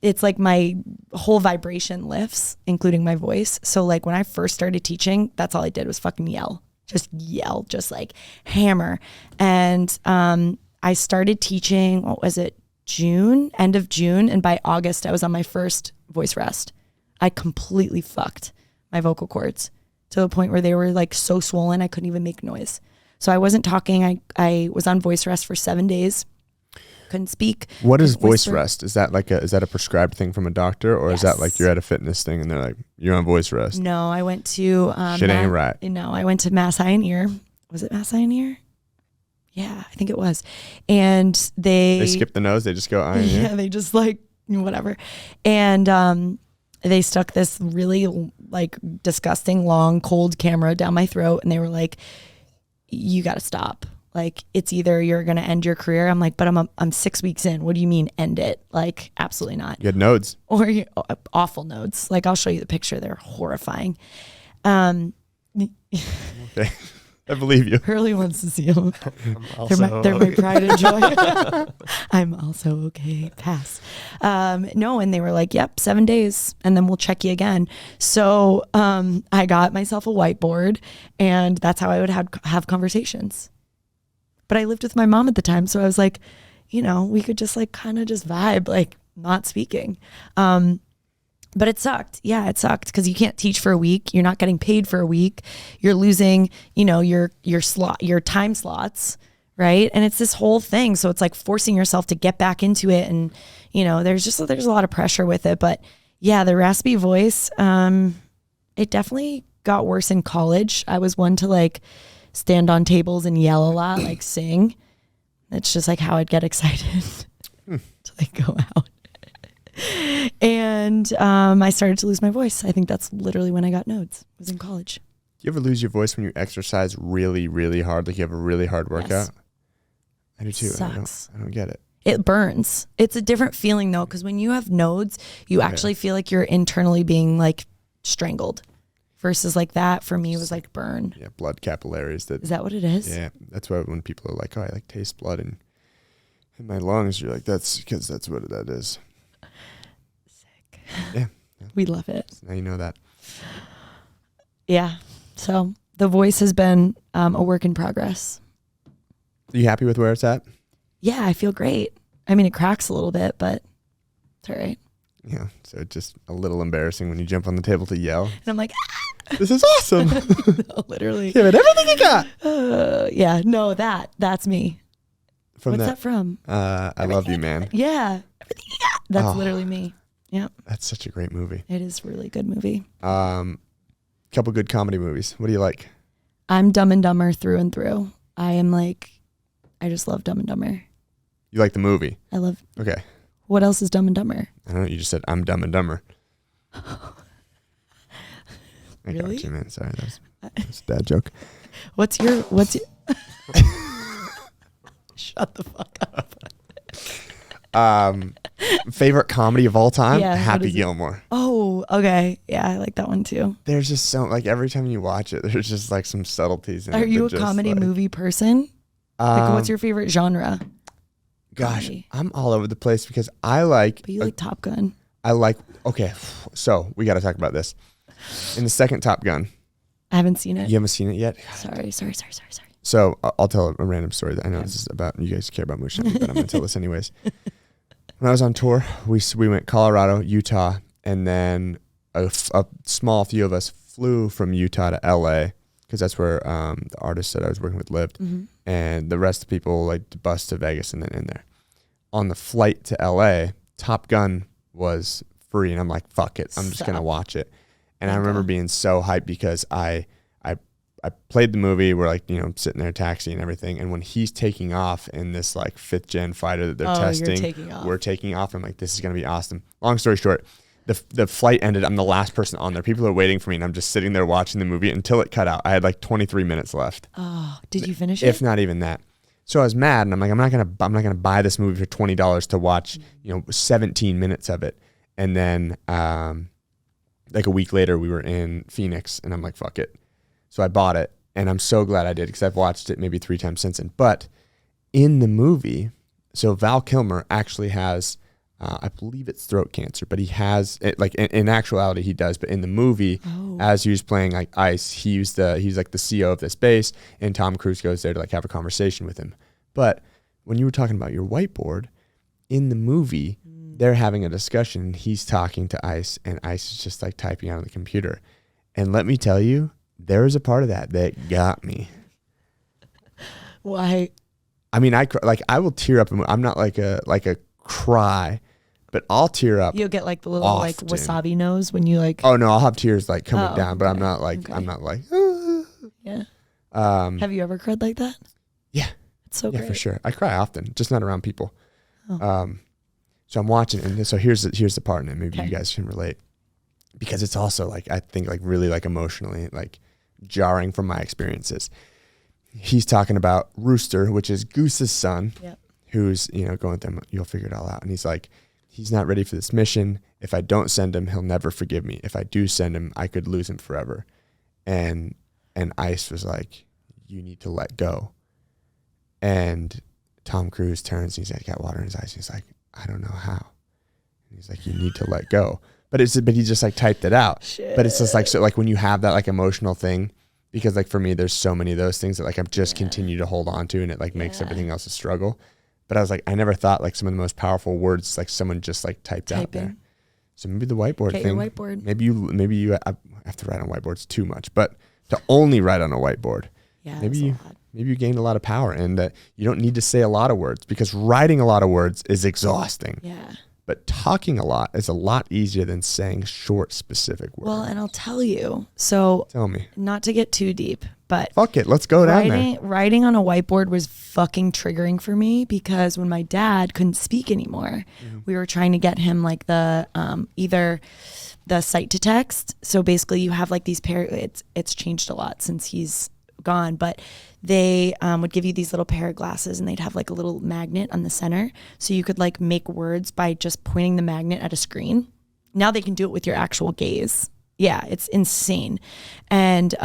Speaker 2: it's like my whole vibration lifts, including my voice. So like when I first started teaching, that's all I did was fucking yell, just like hammer. And I started teaching, what was it, end of June. And by August, I was on my first voice rest. I completely fucked my vocal cords to the point where they were like so swollen, I couldn't even make noise. So I wasn't talking. I was on voice rest for 7 days. Couldn't speak.
Speaker 1: What is voice rest? Is that a prescribed thing from a doctor, or
Speaker 2: Yes.
Speaker 1: is that like you're at a fitness thing and they're like, you're on voice rest?
Speaker 2: No, I went to
Speaker 1: Shit ain't right.
Speaker 2: No, I went to Mass Eye and Ear. Was it Mass Eye and Ear? Yeah, I think it was. And they
Speaker 1: skip the nose. They just go eye and ear.
Speaker 2: Yeah, they just like whatever. And they stuck this really like disgusting long cold camera down my throat, and they were like, you got to stop. Like, it's either you're going to end your career. I'm like, but I'm 6 weeks in. What do you mean end it? Like, absolutely not.
Speaker 1: You had nodes.
Speaker 2: Or awful nodes. Like, I'll show you the picture. They're horrifying.
Speaker 1: Okay. I believe you.
Speaker 2: Hurley wants to see them.
Speaker 3: Also,
Speaker 2: They're my pride and joy. I'm also okay. Pass. No, and they were like, yep, 7 days, and then we'll check you again. So I got myself a whiteboard, and that's how I would have conversations. But I lived with my mom at the time, so I was like, we could just like kind of just vibe, like not speaking. But it sucked. Yeah, it sucked because you can't teach for a week. You're not getting paid for a week. You're losing, your time slots, right? And it's this whole thing. So it's like forcing yourself to get back into it. And, there's a lot of pressure with it. But yeah, the raspy voice, it definitely got worse in college. I was one to like stand on tables and yell a lot, like sing. That's just like how I'd get excited to like go out. And I started to lose my voice. I think that's literally when I got nodes. I was in college.
Speaker 1: Do you ever lose your voice when you exercise really, really hard? Like you have a really hard workout?
Speaker 2: Yes.
Speaker 1: I do too.
Speaker 2: Sucks.
Speaker 1: I don't get it.
Speaker 2: It burns. It's a different feeling though, because when you have nodes, you actually feel like you're internally being like strangled. Versus like that for me was like burn.
Speaker 1: Yeah, blood capillaries.
Speaker 2: Is that what it is?
Speaker 1: Yeah, that's why when people are like, oh, I like taste blood in my lungs, you're like, that's because that's what that is.
Speaker 2: Sick.
Speaker 1: Yeah.
Speaker 2: We love it.
Speaker 1: So now you know that.
Speaker 2: Yeah. So the voice has been a work in progress.
Speaker 1: Are you happy with where it's at?
Speaker 2: Yeah, I feel great. I mean, it cracks a little bit, but it's all right.
Speaker 1: Yeah. So it's just a little embarrassing when you jump on the table to yell.
Speaker 2: And I'm like,
Speaker 1: this is awesome.
Speaker 2: no, literally.
Speaker 1: Give it everything you got.
Speaker 2: Yeah, no, that's me.
Speaker 1: From
Speaker 2: What's that from?
Speaker 1: I Love You, Man.
Speaker 2: Yeah. Everything you got. That's literally me. Yeah.
Speaker 1: That's such a great movie.
Speaker 2: It is a really good movie.
Speaker 1: Couple good comedy movies. What do you like?
Speaker 2: I'm Dumb and Dumber through and through. I just love Dumb and Dumber.
Speaker 1: You like the movie? Okay.
Speaker 2: What else is Dumb and Dumber?
Speaker 1: I don't know. You just said I'm Dumb and Dumber. I
Speaker 2: Really?
Speaker 1: got you, man. Sorry, that was a bad joke.
Speaker 2: What's your shut the fuck up.
Speaker 1: Favorite comedy of all time?
Speaker 2: Yeah, what
Speaker 1: Happy
Speaker 2: is it?
Speaker 1: Gilmore.
Speaker 2: Oh, okay. Yeah, I like that one too.
Speaker 1: There's just so like every time you watch it, there's just like some subtleties in it.
Speaker 2: Are you a
Speaker 1: that just,
Speaker 2: comedy
Speaker 1: like,
Speaker 2: movie person? Like, what's your favorite genre?
Speaker 1: Gosh,
Speaker 2: comedy?
Speaker 1: I'm all over the place because I like.
Speaker 2: But you like Top Gun.
Speaker 1: I like. Okay, so we got to talk about this. In the second Top Gun,
Speaker 2: I haven't seen it.
Speaker 1: you haven't seen it yet.
Speaker 2: Sorry.
Speaker 1: So I'll tell a random story that I know this is about. You guys care about movies, but I'm gonna tell this anyways. When I was on tour, we went Colorado, Utah, and then a small few of us flew from Utah to LA because that's where the artist that I was working with lived, and the rest of the people like bus to Vegas and then in there. On the flight to LA, Top Gun was free, and I'm like, fuck it, I'm just gonna watch it. And I remember being so hyped because I played the movie. We're like, sitting there taxiing and everything. And when he's taking off in this like 5th gen fighter that they're testing, we're taking off. I'm like, this is going to be awesome. Long story short, the flight ended. I'm the last person on there. People are waiting for me and I'm just sitting there watching the movie until it cut out. I had like 23 minutes left.
Speaker 2: Oh, did you finish it?
Speaker 1: If not even that. So I was mad and I'm like, I'm not going to buy this movie for $20 to watch, 17 minutes of it. And then, like a week later we were in Phoenix and I'm like, fuck it. So I bought it, and I'm so glad I did because I've watched it maybe 3 times since then. But in the movie, so Val Kilmer actually has, I believe it's throat cancer, but he has it. Like in actuality, he does. But in the movie, as he was playing like ice, he's like the CEO of this base, and Tom Cruise goes there to like have a conversation with him. But when you were talking about your whiteboard, in the movie, they're having a discussion. He's talking to Ice, and Ice is just like typing out on the computer. And let me tell you, there was a part of that got me.
Speaker 2: Why?
Speaker 1: I mean, I will tear up. I'm not like a cry, but I'll tear up.
Speaker 2: You'll get like the little
Speaker 1: often.
Speaker 2: like wasabi nose when you like.
Speaker 1: Oh no, I'll have tears like coming down, but
Speaker 2: okay.
Speaker 1: I'm not like
Speaker 2: Yeah.
Speaker 1: Um,
Speaker 2: Have you ever cried like that?
Speaker 1: Yeah.
Speaker 2: It's so
Speaker 1: yeah,
Speaker 2: great.
Speaker 1: for sure. I cry often, just not around people.
Speaker 2: Oh.
Speaker 1: So I'm watching, and so here's the part in it. Maybe
Speaker 2: Okay.
Speaker 1: you guys can relate, because it's also like I think like really like emotionally like jarring from my experiences. He's talking about Rooster, which is Goose's son,
Speaker 2: Yep.
Speaker 1: who's going with them. You'll figure it all out. And he's like, he's not ready for this mission. If I don't send him, he'll never forgive me. If I do send him, I could lose him forever. And Ice was like, you need to let go. And Tom Cruise turns and he's like, got water in his eyes. He's like, I don't know how. And he's like, you need to let go. But he just like typed it out.
Speaker 2: Shit.
Speaker 1: But it's just like, so like when you have that like emotional thing, because like for me, there's so many of those things that like I've just continued to hold on to, and it like makes everything else a struggle. But I was like, I never thought like some of the most powerful words, like someone just like typed out there. So maybe the whiteboard
Speaker 2: Get
Speaker 1: thing.
Speaker 2: your whiteboard.
Speaker 1: Maybe you I have to write on whiteboards too much, but to only write on a whiteboard.
Speaker 2: Yeah.
Speaker 1: Maybe you gained a lot of power, and that you don't need to say a lot of words, because writing a lot of words is exhausting.
Speaker 2: Yeah.
Speaker 1: But talking a lot is a lot easier than saying short, specific words.
Speaker 2: Well, and I'll tell you. So
Speaker 1: Tell me.
Speaker 2: not to get too deep, but
Speaker 1: Fuck it. Let's go down there.
Speaker 2: writing on a whiteboard was fucking triggering for me, because when my dad couldn't speak anymore, we were trying to get him like the either the sight to text. So basically you have like these it's changed a lot since he's gone, but they would give you these little pair of glasses, and they'd have like a little magnet on the center, so you could like make words by just pointing the magnet at a screen. Now they can do it with your actual gaze. Yeah, it's insane. And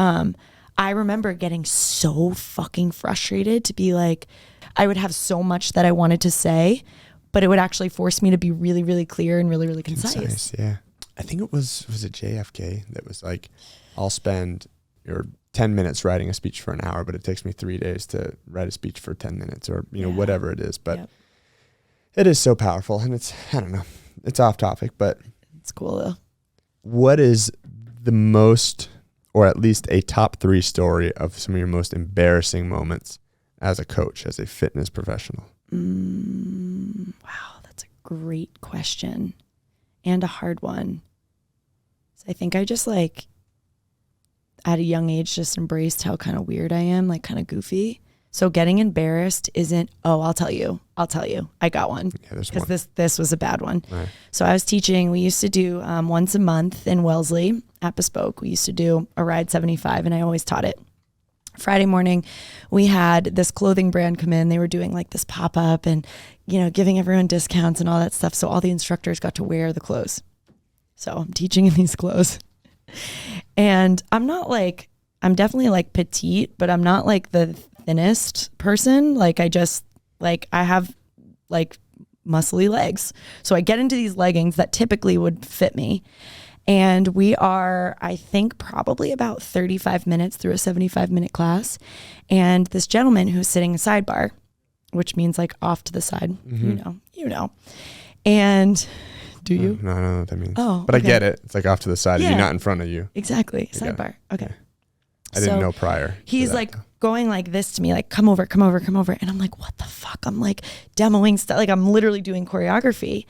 Speaker 2: I remember getting so fucking frustrated to be like, I would have so much that I wanted to say, but it would actually force me to be really, really clear and really, really concise.
Speaker 1: Yeah. I think it was it JFK that was like, I'll spend 10 minutes writing a speech for an hour, but it takes me 3 days to write a speech for 10 minutes or, whatever it is. But it is so powerful, and it's, I don't know, it's off topic, but
Speaker 2: It's cool though.
Speaker 1: what is the most, or at least a top 3 story of some of your most embarrassing moments as a coach, as a fitness professional?
Speaker 2: Wow, that's a great question and a hard one. So I think I just like at a young age just embraced how kind of weird I am, like kind of goofy. So getting embarrassed isn't, I'll tell you. I got one.
Speaker 1: Yeah, there's
Speaker 2: Because
Speaker 1: one.
Speaker 2: this was a bad one.
Speaker 1: Right.
Speaker 2: So I was teaching, we used to do once a month in Wellesley at Bespoke. We used to do a ride 75, and I always taught it Friday morning, we had this clothing brand come in. They were doing like this pop-up and, giving everyone discounts and all that stuff. So all the instructors got to wear the clothes. So I'm teaching in these clothes. And I'm definitely like petite, but I'm not like the thinnest person. Like I have like muscly legs. So I get into these leggings that typically would fit me. And we are, I think, probably about 35 minutes through a 75-minute class. And this gentleman who's sitting sidebar, which means like off to the side, you know. And do you?
Speaker 1: No, I don't know what that means.
Speaker 2: Oh,
Speaker 1: but
Speaker 2: okay.
Speaker 1: I get it. It's like off to the side.
Speaker 2: Yeah.
Speaker 1: You're not in front of you.
Speaker 2: Exactly. Sidebar. Okay.
Speaker 1: Yeah. I didn't know prior.
Speaker 2: He's like going like this to me, like, come over. And I'm like, what the fuck? I'm like demoing stuff. Like I'm literally doing choreography.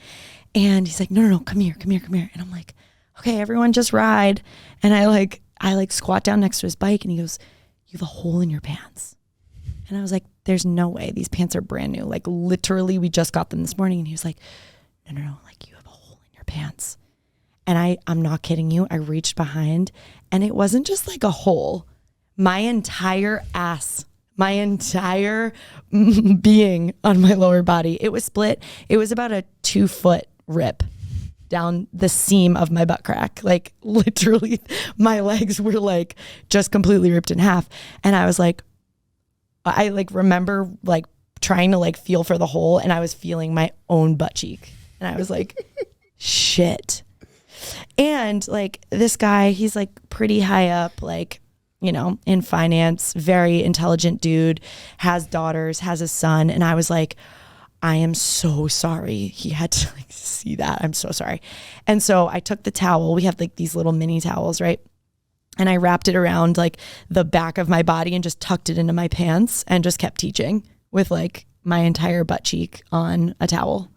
Speaker 2: And he's like, no, come here. And I'm like, okay, everyone just ride. And I squat down next to his bike and he goes, you have a hole in your pants. And I was like, there's no way. These pants are brand new. Like literally we just got them this morning. And he was like, no, like you have a hole in your pants. And I'm not kidding you. I reached behind and it wasn't just like a hole. My entire ass, my entire being on my lower body, it was split. It was about a 2-foot rip down the seam of my butt crack. Like literally my legs were like just completely ripped in half. And I was like, I like remember like trying to like feel for the hole and I was feeling my own butt cheek. And I was like, shit. And like this guy, he's like pretty high up, like, in finance, very intelligent dude, has daughters, has a son. And I was like, I am so sorry. He had to like see that. I'm so sorry. And so I took the towel. We have like these little mini towels, right? And I wrapped it around like the back of my body and just tucked it into my pants and just kept teaching with like my entire butt cheek on a towel.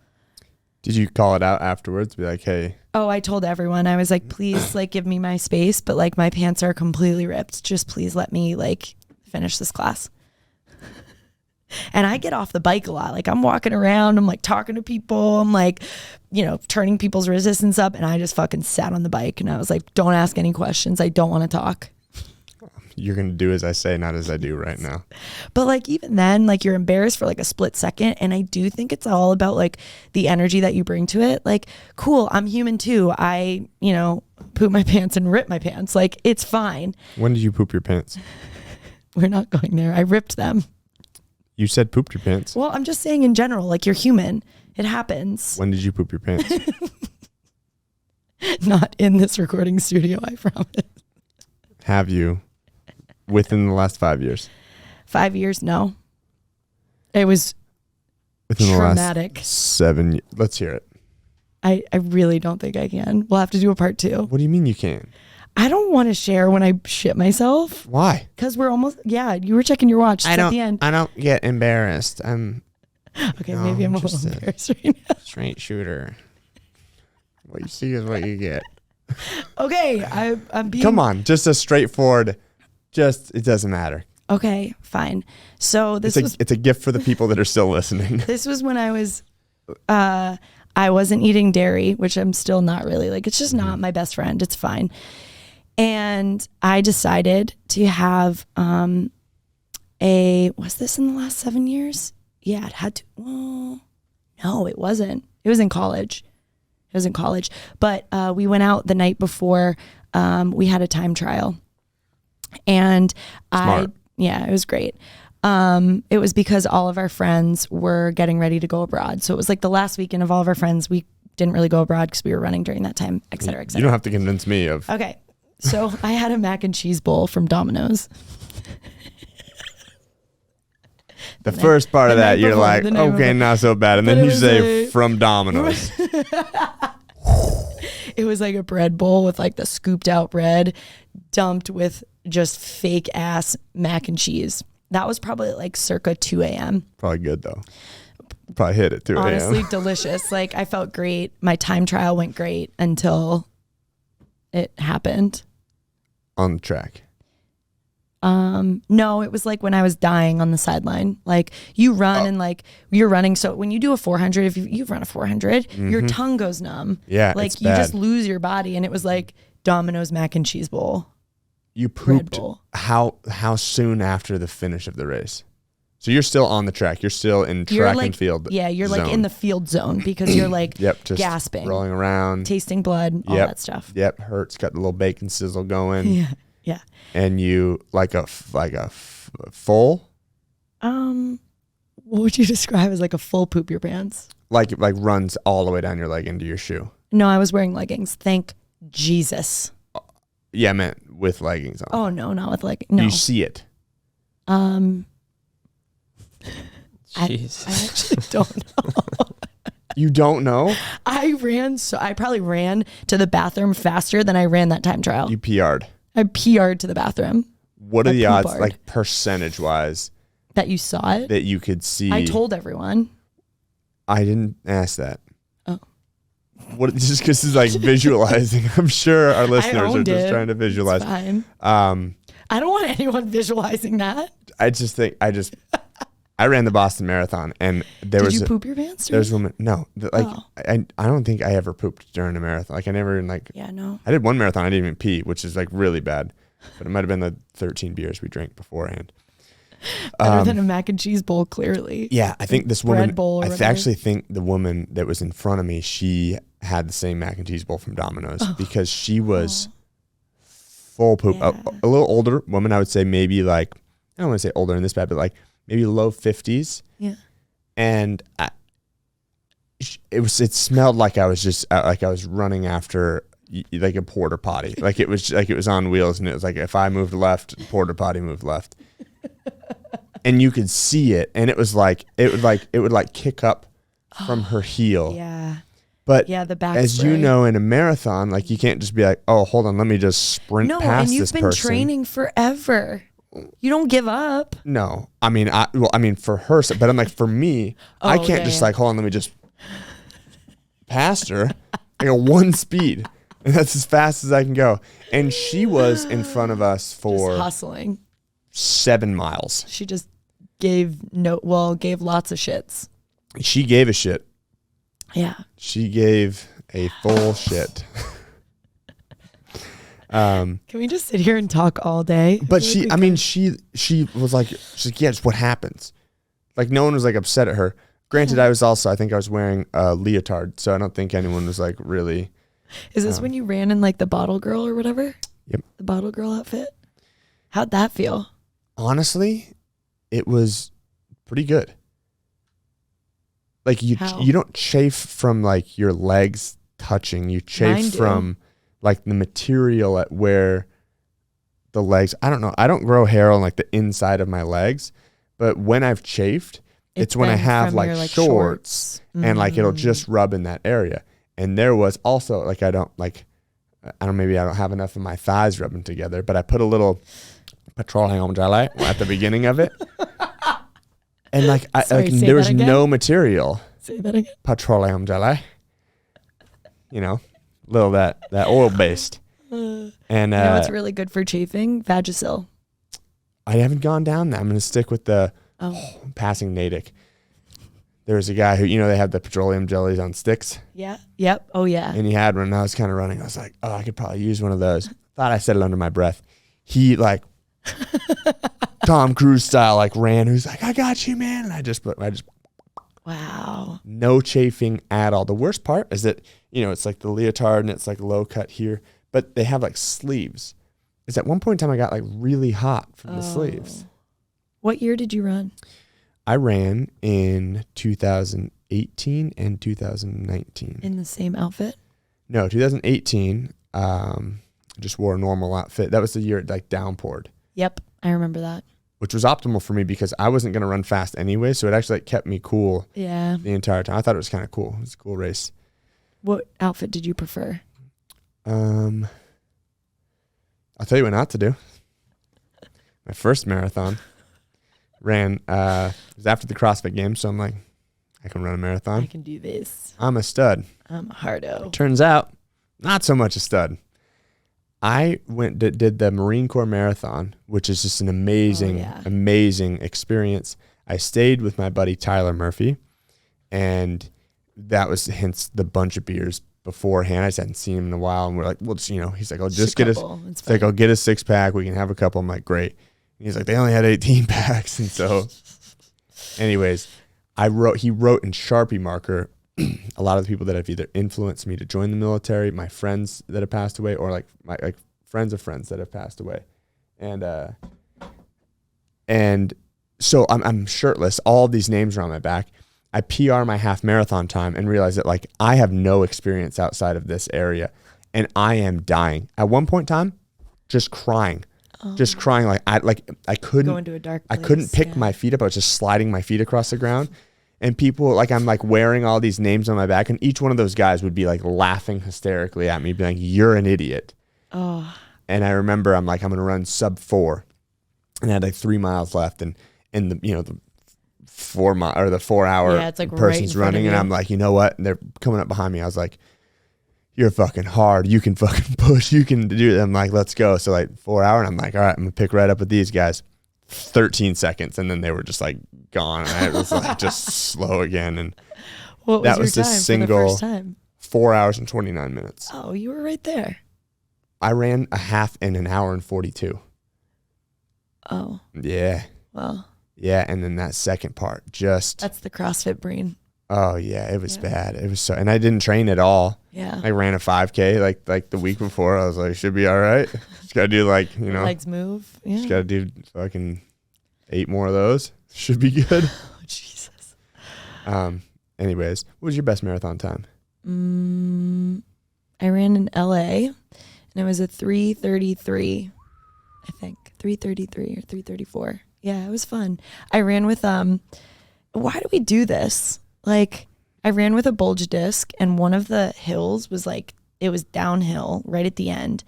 Speaker 1: Did you call it out afterwards? Be like, hey.
Speaker 2: Oh, I told everyone. I was like, please like give me my space, but like my pants are completely ripped. Just please let me like finish this class. And I get off the bike a lot. Like I'm walking around, I'm like talking to people. I'm like, turning people's resistance up. And I just fucking sat on the bike and I was like, don't ask any questions. I don't want to talk.
Speaker 1: You're going to do as I say, not as I do right now.
Speaker 2: But like even then, like you're embarrassed for like a split second. And I do think it's all about like the energy that you bring to it. Like, cool, I'm human too. I, poop my pants and rip my pants. Like it's fine.
Speaker 1: When did you poop your pants?
Speaker 2: We're not going there. I ripped them.
Speaker 1: You said pooped your pants.
Speaker 2: Well, I'm just saying in general, like you're human. It happens.
Speaker 1: When did you poop your pants?
Speaker 2: Not in this recording studio, I promise.
Speaker 1: Have you? Within the last 5 years?
Speaker 2: 5 years, no. It was
Speaker 1: within
Speaker 2: traumatic.
Speaker 1: The last 7 years. Let's hear it.
Speaker 2: I really don't think I can. We'll have to do a part 2.
Speaker 1: What do you mean you can't?
Speaker 2: I don't want to share when I shit myself.
Speaker 1: Why?
Speaker 2: Because we're almost, you were checking your watch at the end.
Speaker 1: I don't get embarrassed. Maybe
Speaker 2: I'm a little embarrassed right now.
Speaker 1: Straight shooter. What you see is what you get.
Speaker 2: Okay, I'm being...
Speaker 1: Come on, just a straightforward, it doesn't matter.
Speaker 2: Okay, fine. So it's
Speaker 1: a gift for the people that are still listening.
Speaker 2: This was when I was, I wasn't eating dairy, which I'm still not really, like, it's just not my best friend. It's fine. And I decided to have was this in the last 7 years? Yeah, it had to. Well, no, it wasn't. It was in college. But we went out the night before we had a time trial. And
Speaker 1: Smart.
Speaker 2: it was great. It was because all of our friends were getting ready to go abroad. So it was like the last weekend of all of our friends. We didn't really go abroad because we were running during that time, et cetera, et cetera.
Speaker 1: You don't have to convince me of.
Speaker 2: Okay. So I had a mac and cheese bowl from Domino's.
Speaker 1: The first part of that, you're like, okay, not so bad. And then you say from Domino's.
Speaker 2: It was like a bread bowl with like the scooped out bread dumped with just fake ass mac and cheese. That was probably like circa 2 a.m.
Speaker 1: Probably good though. Probably hit at 2 a.m.
Speaker 2: Honestly, delicious. Like I felt great. My time trial went great until it happened.
Speaker 1: On the track.
Speaker 2: No, it was like when I was dying on the sideline. Like you run and like you're running. So when you do a 400, if you've run a 400, your tongue goes numb.
Speaker 1: Yeah,
Speaker 2: like
Speaker 1: it's
Speaker 2: you
Speaker 1: bad.
Speaker 2: just lose your body. And it was like Domino's mac and cheese bowl.
Speaker 1: You
Speaker 2: Red
Speaker 1: pooped
Speaker 2: Bull.
Speaker 1: how soon after the finish of the race? So you're still on the track. You're still in track and field.
Speaker 2: Yeah, you're like
Speaker 1: zone.
Speaker 2: in the field zone because you're like
Speaker 1: just
Speaker 2: gasping,
Speaker 1: rolling around,
Speaker 2: tasting blood, all that stuff.
Speaker 1: Yep, hurts. Got the little bacon sizzle going.
Speaker 2: Yeah, yeah.
Speaker 1: And you like a full.
Speaker 2: What would you describe as like a full poop your pants?
Speaker 1: Like runs all the way down your leg into your shoe.
Speaker 2: No, I was wearing leggings. Thank Jesus.
Speaker 1: Yeah, I meant with leggings on.
Speaker 2: Oh no, not with leggings. No.
Speaker 1: You see it.
Speaker 3: Jeez.
Speaker 2: I actually don't know.
Speaker 1: You don't know?
Speaker 2: I probably ran to the bathroom faster than I ran that time trial.
Speaker 1: You PR'd.
Speaker 2: I PR'd to the bathroom.
Speaker 1: What are the odds,
Speaker 2: poopard.
Speaker 1: like percentage wise,
Speaker 2: That you saw it?
Speaker 1: that you could see?
Speaker 2: I told everyone.
Speaker 1: I didn't ask that.
Speaker 2: Oh.
Speaker 1: What? Just because it's like visualizing. I'm sure our listeners are
Speaker 2: owned
Speaker 1: just
Speaker 2: it.
Speaker 1: trying to visualize.
Speaker 2: It's fine.
Speaker 1: I
Speaker 2: don't want anyone visualizing that.
Speaker 1: I ran the Boston Marathon, and
Speaker 2: Did you poop your pants?
Speaker 1: There's a woman. No,
Speaker 2: Oh.
Speaker 1: I don't think I ever pooped during a marathon. Like I never
Speaker 2: Yeah, no.
Speaker 1: I did one marathon. I didn't even pee, which is like really bad. But it might have been the 13 beers we drank beforehand.
Speaker 2: Better than a mac and cheese bowl, clearly.
Speaker 1: Yeah, I think this woman.
Speaker 2: Bread bowl or
Speaker 1: I
Speaker 2: whatever.
Speaker 1: actually think the woman that was in front of me, she had the same mac and cheese bowl from Domino's because she was full poop.
Speaker 2: Yeah.
Speaker 1: A little older woman, I would say maybe like, I don't want to say older than this bad, but like maybe low 50s.
Speaker 2: Yeah.
Speaker 1: And it smelled like I was just like I was running after like a porta potty. Like it was on wheels, and it was like if I moved left, porta potty moved left. And you could see it, and it was like it would kick up from her heel.
Speaker 2: Yeah.
Speaker 1: But
Speaker 2: Yeah, the back
Speaker 1: as
Speaker 2: spray.
Speaker 1: you know, in a marathon, like you can't just be like, oh, hold on, let me just sprint
Speaker 2: No,
Speaker 1: past
Speaker 2: and you've
Speaker 1: this
Speaker 2: been
Speaker 1: person.
Speaker 2: training forever. You don't give up.
Speaker 1: No, I mean, for her, but I'm like, for me, I can't
Speaker 2: okay,
Speaker 1: just
Speaker 2: yeah.
Speaker 1: like, hold on, let me just pass her. I go one speed, and that's as fast as I can go. And she was in front of us
Speaker 2: Just
Speaker 1: for
Speaker 2: hustling.
Speaker 1: 7 miles.
Speaker 2: She just gave lots of shits.
Speaker 1: She gave a shit.
Speaker 2: Yeah.
Speaker 1: She gave a full shit.
Speaker 2: Can we just sit here and talk all day?
Speaker 1: But she was like, yeah, it's what happens. Like no one was like upset at her. Granted, I think I was wearing a leotard, so I don't think anyone was like really.
Speaker 2: Is this when you ran in like the bottle girl or whatever?
Speaker 1: Yep.
Speaker 2: The bottle girl outfit? How'd that feel?
Speaker 1: Honestly, it was pretty good. Like you don't chafe from like your legs touching. You
Speaker 2: Mine
Speaker 1: chafe
Speaker 2: do.
Speaker 1: from like the material at where the legs. I don't know. I don't grow hair on like the inside of my legs, but when I've chafed, it's when I
Speaker 2: been
Speaker 1: have
Speaker 2: from
Speaker 1: like,
Speaker 2: your,
Speaker 1: shorts and like it'll just rub in that area. And there was also like maybe I don't have enough of my thighs rubbing together, but I put a little petroleum jelly at the beginning of it. And like there was no material.
Speaker 2: Say that again.
Speaker 1: Petroleum jelly. You know, little that oil based. And
Speaker 2: You know what's really good for chafing? Vagisil.
Speaker 1: I haven't gone down that. I'm going to stick with the passing Natick. There was a guy who, they have the petroleum jellies on sticks.
Speaker 2: Yeah. Yep. Oh yeah.
Speaker 1: And he had one, and I was kind of running. I was like, oh, I could probably use one of those. Thought I said it under my breath. He like Tom Cruise style like ran. He was like, I got you, man. And I just
Speaker 2: Wow.
Speaker 1: no chafing at all. The worst part is that, it's like the leotard and it's like low cut here, but they have like sleeves. Is at one point in time I got like really hot from the sleeves.
Speaker 2: What year did you run?
Speaker 1: I ran in 2018 and 2019.
Speaker 2: In the same outfit?
Speaker 1: No, 2018. Just wore a normal outfit. That was the year it like downpoured.
Speaker 2: Yep, I remember that.
Speaker 1: Which was optimal for me because I wasn't going to run fast anyway. So it actually like, kept me cool
Speaker 2: Yeah.
Speaker 1: the entire time. I thought it was kind of cool. It was a cool race.
Speaker 2: What outfit did you prefer?
Speaker 1: I'll tell you what not to do. My first marathon ran, it was after the CrossFit Games. So I'm like, I can run a marathon.
Speaker 2: I can do this.
Speaker 1: I'm a stud.
Speaker 2: I'm a hardo.
Speaker 1: Turns out, not so much a stud. I did the Marine Corps Marathon, which is just an amazing experience. I stayed with my buddy Tyler Murphy, and that was hence the bunch of beers beforehand. I just hadn't seen him in a while, and we're like, well, he's like, I'll
Speaker 2: Just
Speaker 1: just
Speaker 2: a
Speaker 1: get us.
Speaker 2: couple. It's
Speaker 1: It's like, I'll get a 6-pack. We can have a couple. I'm like, great. And he's like, they only had 18 packs, and so, anyways, he wrote in Sharpie marker a lot of the people that have either influenced me to join the military, my friends that have passed away, or like my friends of friends that have passed away, and so I'm shirtless. All these names are on my back. I PR my half marathon time and realize that like I have no experience outside of this area, and I am dying. At one point in time, just crying. Like I couldn't
Speaker 2: Go into a dark
Speaker 1: I
Speaker 2: place,
Speaker 1: couldn't pick my feet up. I was just sliding my feet across the ground. And people, like, I'm like wearing all these names on my back, and each one of those guys would be like laughing hysterically at me, being like, you're an idiot.
Speaker 2: Oh.
Speaker 1: And I remember I'm like, I'm going to run sub 4. And I had like 3 miles left, and the, the 4 mile or the 4 hour
Speaker 2: Yeah, it's like
Speaker 1: person's
Speaker 2: right in front
Speaker 1: running.
Speaker 2: of
Speaker 1: And
Speaker 2: you.
Speaker 1: I'm like, you know what? And they're coming up behind me. I was like, you're fucking hard. You can fucking push. You can do it. I'm like, let's go. So like 4 hour, and I'm like, all right, I'm going to pick right up with these guys. 13 seconds, and then they were just like gone, and I was like just slow again. And
Speaker 2: What was
Speaker 1: that
Speaker 2: your
Speaker 1: was the
Speaker 2: time
Speaker 1: single
Speaker 2: for the first time?
Speaker 1: 4 hours and 29 minutes.
Speaker 2: Oh, you were right there.
Speaker 1: I ran a half in an hour and 42.
Speaker 2: Oh,
Speaker 1: Yeah.
Speaker 2: well,
Speaker 1: Yeah. And then that second part, just,
Speaker 2: that's the CrossFit brain.
Speaker 1: oh yeah, it was bad. It was so, and I didn't train at all.
Speaker 2: Yeah.
Speaker 1: I ran a 5K like the week before. I was like, should be all right. Just gotta do like,
Speaker 2: Legs move. Yeah.
Speaker 1: just gotta do fucking 8 more of those. Should be good.
Speaker 2: Oh, Jesus.
Speaker 1: Anyways, what was your best marathon time?
Speaker 2: I ran in LA, and it was a 3:33, I think 3:33 or 3:34. Yeah, it was fun. I ran with why do we do this? Like, I ran with a bulge disc, and one of the hills was like, it was downhill right at the end.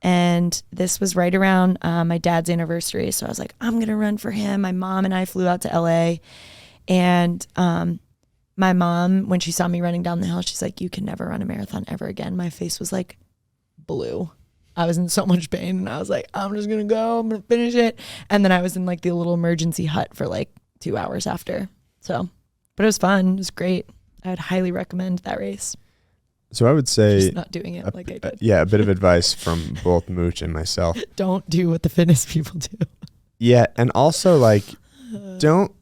Speaker 2: And this was right around my dad's anniversary. So I was like, I'm going to run for him. My mom and I flew out to LA, and my mom, when she saw me running down the hill, she's like, you can never run a marathon ever again. My face was like blue. I was in so much pain, and I was like, I'm just going to go. I'm going to finish it. And then I was in like the little emergency hut for like 2 hours after. So, but it was fun. It was great. I would highly recommend that race.
Speaker 1: So I would say,
Speaker 2: Just not doing it like I did.
Speaker 1: a bit of advice from both Mooch and myself.
Speaker 2: Don't do what the fitness people do.
Speaker 1: Yeah, and also like, don't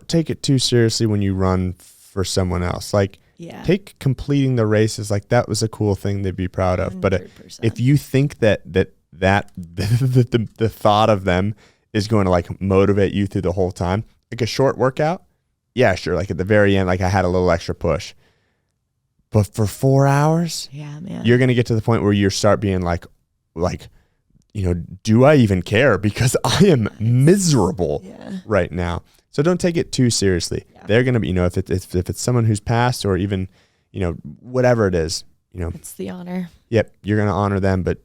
Speaker 1: take it too seriously when you run for someone else. Like,
Speaker 2: Yeah.
Speaker 1: take completing the race as like that was a cool thing to be proud of. But
Speaker 2: 100%.
Speaker 1: if you think that the thought of them is going to like motivate you through the whole time, like a short workout, yeah, sure. Like at the very end, like I had a little extra push. But for 4 hours,
Speaker 2: Yeah, man.
Speaker 1: you're going to get to the point where you start being like, do I even care? Because I am miserable
Speaker 2: Yeah.
Speaker 1: right now. So don't take it too seriously.
Speaker 2: Yeah.
Speaker 1: They're going to be, if it's someone who's passed, or even, whatever it is,
Speaker 2: It's the honor.
Speaker 1: yep, you're going to honor them, but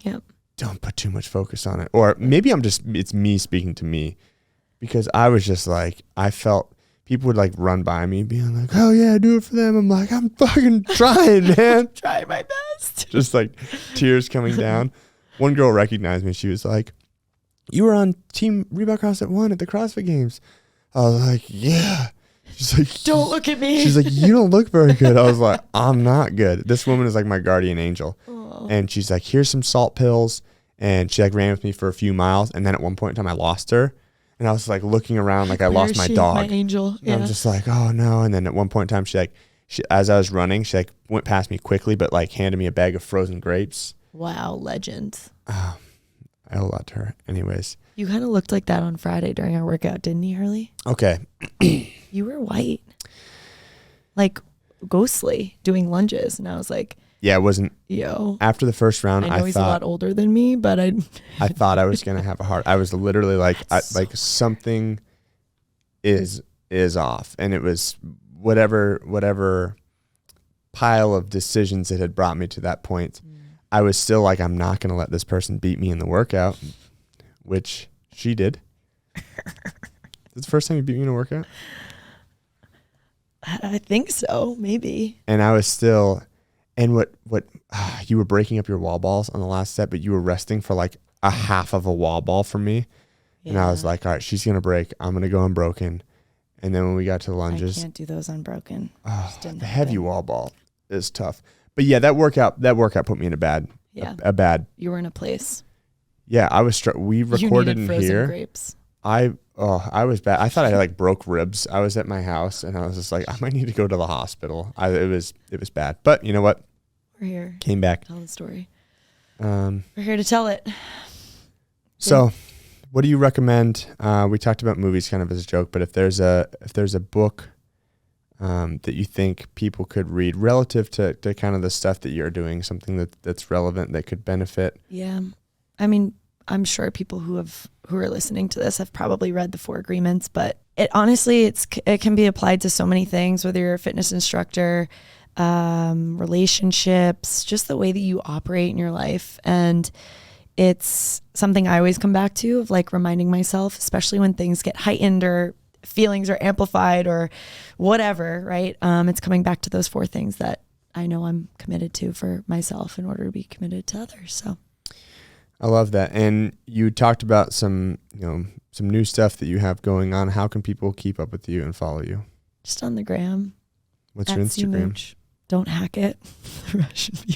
Speaker 2: Yep.
Speaker 1: don't put too much focus on it. Or maybe it's me speaking to me, because I was just like, I felt people would like run by me being like, oh yeah, do it for them. I'm like, I'm fucking trying, man.
Speaker 2: Try my best.
Speaker 1: Just like tears coming down. One girl recognized me. She was like, you were on Team Reebok CrossFit 1 at the CrossFit Games. I was like, yeah. She's like,
Speaker 2: Don't look at me.
Speaker 1: she's like, you don't look very good. I was like, I'm not good. This woman is like my guardian angel.
Speaker 2: Aw.
Speaker 1: And she's like, here's some salt pills. And she like ran with me for a few miles. And then at one point in time, I lost her. And I was like looking around like I
Speaker 2: Where
Speaker 1: lost
Speaker 2: is
Speaker 1: my
Speaker 2: she?
Speaker 1: dog.
Speaker 2: My angel.
Speaker 1: And I'm just like, oh no. And then at one point in time, she as I was running, she like went past me quickly, but like handed me a bag of frozen grapes.
Speaker 2: Wow, legend.
Speaker 1: I owe a lot to her. Anyways.
Speaker 2: You kind of looked like that on Friday during our workout, didn't you, Hurley?
Speaker 1: Okay.
Speaker 2: You were white. Like ghostly doing lunges. And I was like,
Speaker 1: Yeah, it wasn't.
Speaker 2: yo.
Speaker 1: After the first round,
Speaker 2: I know he's a lot older than me, but I
Speaker 1: thought I was gonna have a heart. I was literally like, like something is off, and it was whatever pile of decisions that had brought me to that point. I was still like, I'm not gonna let this person beat me in the workout, which she did. It's the first time you beat me in a workout,
Speaker 2: I think so, maybe.
Speaker 1: and I was still. And what you were breaking up your wall balls on the last set, but you were resting for like a half of a wall ball from me. Yeah. And I was like, all right, she's going to break. I'm going to go unbroken. And then when we got to the lunges,
Speaker 2: I can't do those unbroken.
Speaker 1: the heavy wall ball is tough. But yeah, that workout put me in a bad.
Speaker 2: You were in a place.
Speaker 1: Yeah, I was. We recorded
Speaker 2: you needed
Speaker 1: in
Speaker 2: frozen
Speaker 1: here.
Speaker 2: grapes.
Speaker 1: I was bad. I thought I like broke ribs. I was at my house and I was just like, I might need to go to the hospital. It was bad. But you know what?
Speaker 2: We're here.
Speaker 1: Came back.
Speaker 2: Tell the story. We're here to tell it.
Speaker 1: So, what do you recommend? We talked about movies kind of as a joke, but if there's a book that you think people could read relative to kind of the stuff that you're doing, something that's relevant that could benefit.
Speaker 2: Yeah. I mean, I'm sure people who are listening to this have probably read the 4 Agreements, but it can be applied to so many things, whether you're a fitness instructor, relationships, just the way that you operate in your life. And it's something I always come back to, of like reminding myself, especially when things get heightened or feelings are amplified or whatever, right? It's coming back to those 4 things that I know I'm committed to for myself in order to be committed to others. So
Speaker 1: I love that. And you talked about some new stuff that you have going on. How can people keep up with you and follow you?
Speaker 2: Just on the gram.
Speaker 1: What's your Instagram?
Speaker 2: Mooch. Don't hack it.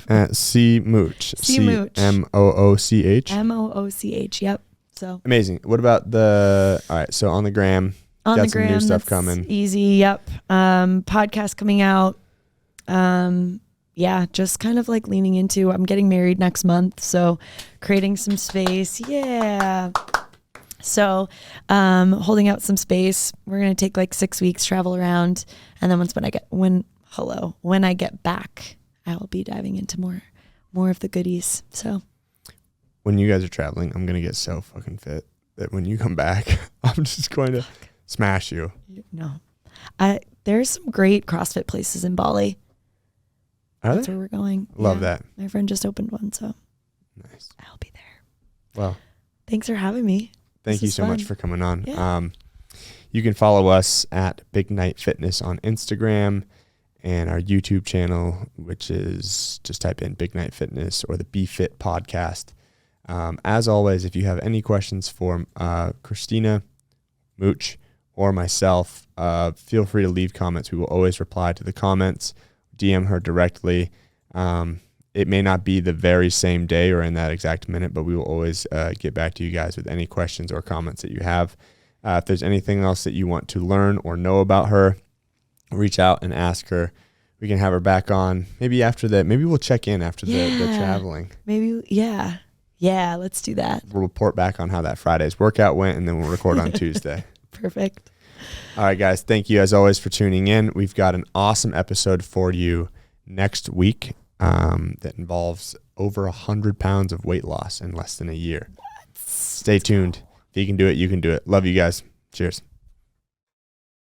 Speaker 1: At C Mooch.
Speaker 2: Mooch.
Speaker 1: Mooch.
Speaker 2: Mooch. Yep. So
Speaker 1: amazing. What about all right. So on the gram, got some new stuff coming.
Speaker 2: Easy. Yep. Podcast coming out. Yeah, just kind of like leaning into, I'm getting married next month, so creating some space. Yeah. So, holding out some space. We're going to take like 6 weeks, travel around. And then when I get back, I will be diving into more of the goodies. So
Speaker 1: when you guys are traveling, I'm going to get so fucking fit that when you come back, I'm just going to smash you.
Speaker 2: No, there's some great CrossFit places in Bali. That's where we're going.
Speaker 1: Love that.
Speaker 2: My friend just opened one, so
Speaker 1: nice.
Speaker 2: I'll be there.
Speaker 1: Well,
Speaker 2: thanks for having me.
Speaker 1: Thank you so much for coming on.
Speaker 2: Yeah.
Speaker 1: You can follow us at Big Night Fitness on Instagram and our YouTube channel, which is just type in Big Night Fitness or the Be Fit podcast. As always, if you have any questions for Christina Muccio or myself, feel free to leave comments. We will always reply to the comments. DM her directly. It may not be the very same day or in that exact minute, but we will always get back to you guys with any questions or comments that you have. If there's anything else that you want to learn or know about her, reach out and ask her. We can have her back on maybe after that. Maybe we'll check in after the traveling.
Speaker 2: Maybe, yeah. Yeah, let's do that.
Speaker 1: We'll report back on how that Friday's workout went, and then we'll record on Tuesday.
Speaker 2: Perfect.
Speaker 1: All right, guys. Thank you, as always, for tuning in. We've got an awesome episode for you next week that involves over 100 pounds of weight loss in less than a year. Stay tuned. If you can do it, you can do it. Love you guys. Cheers.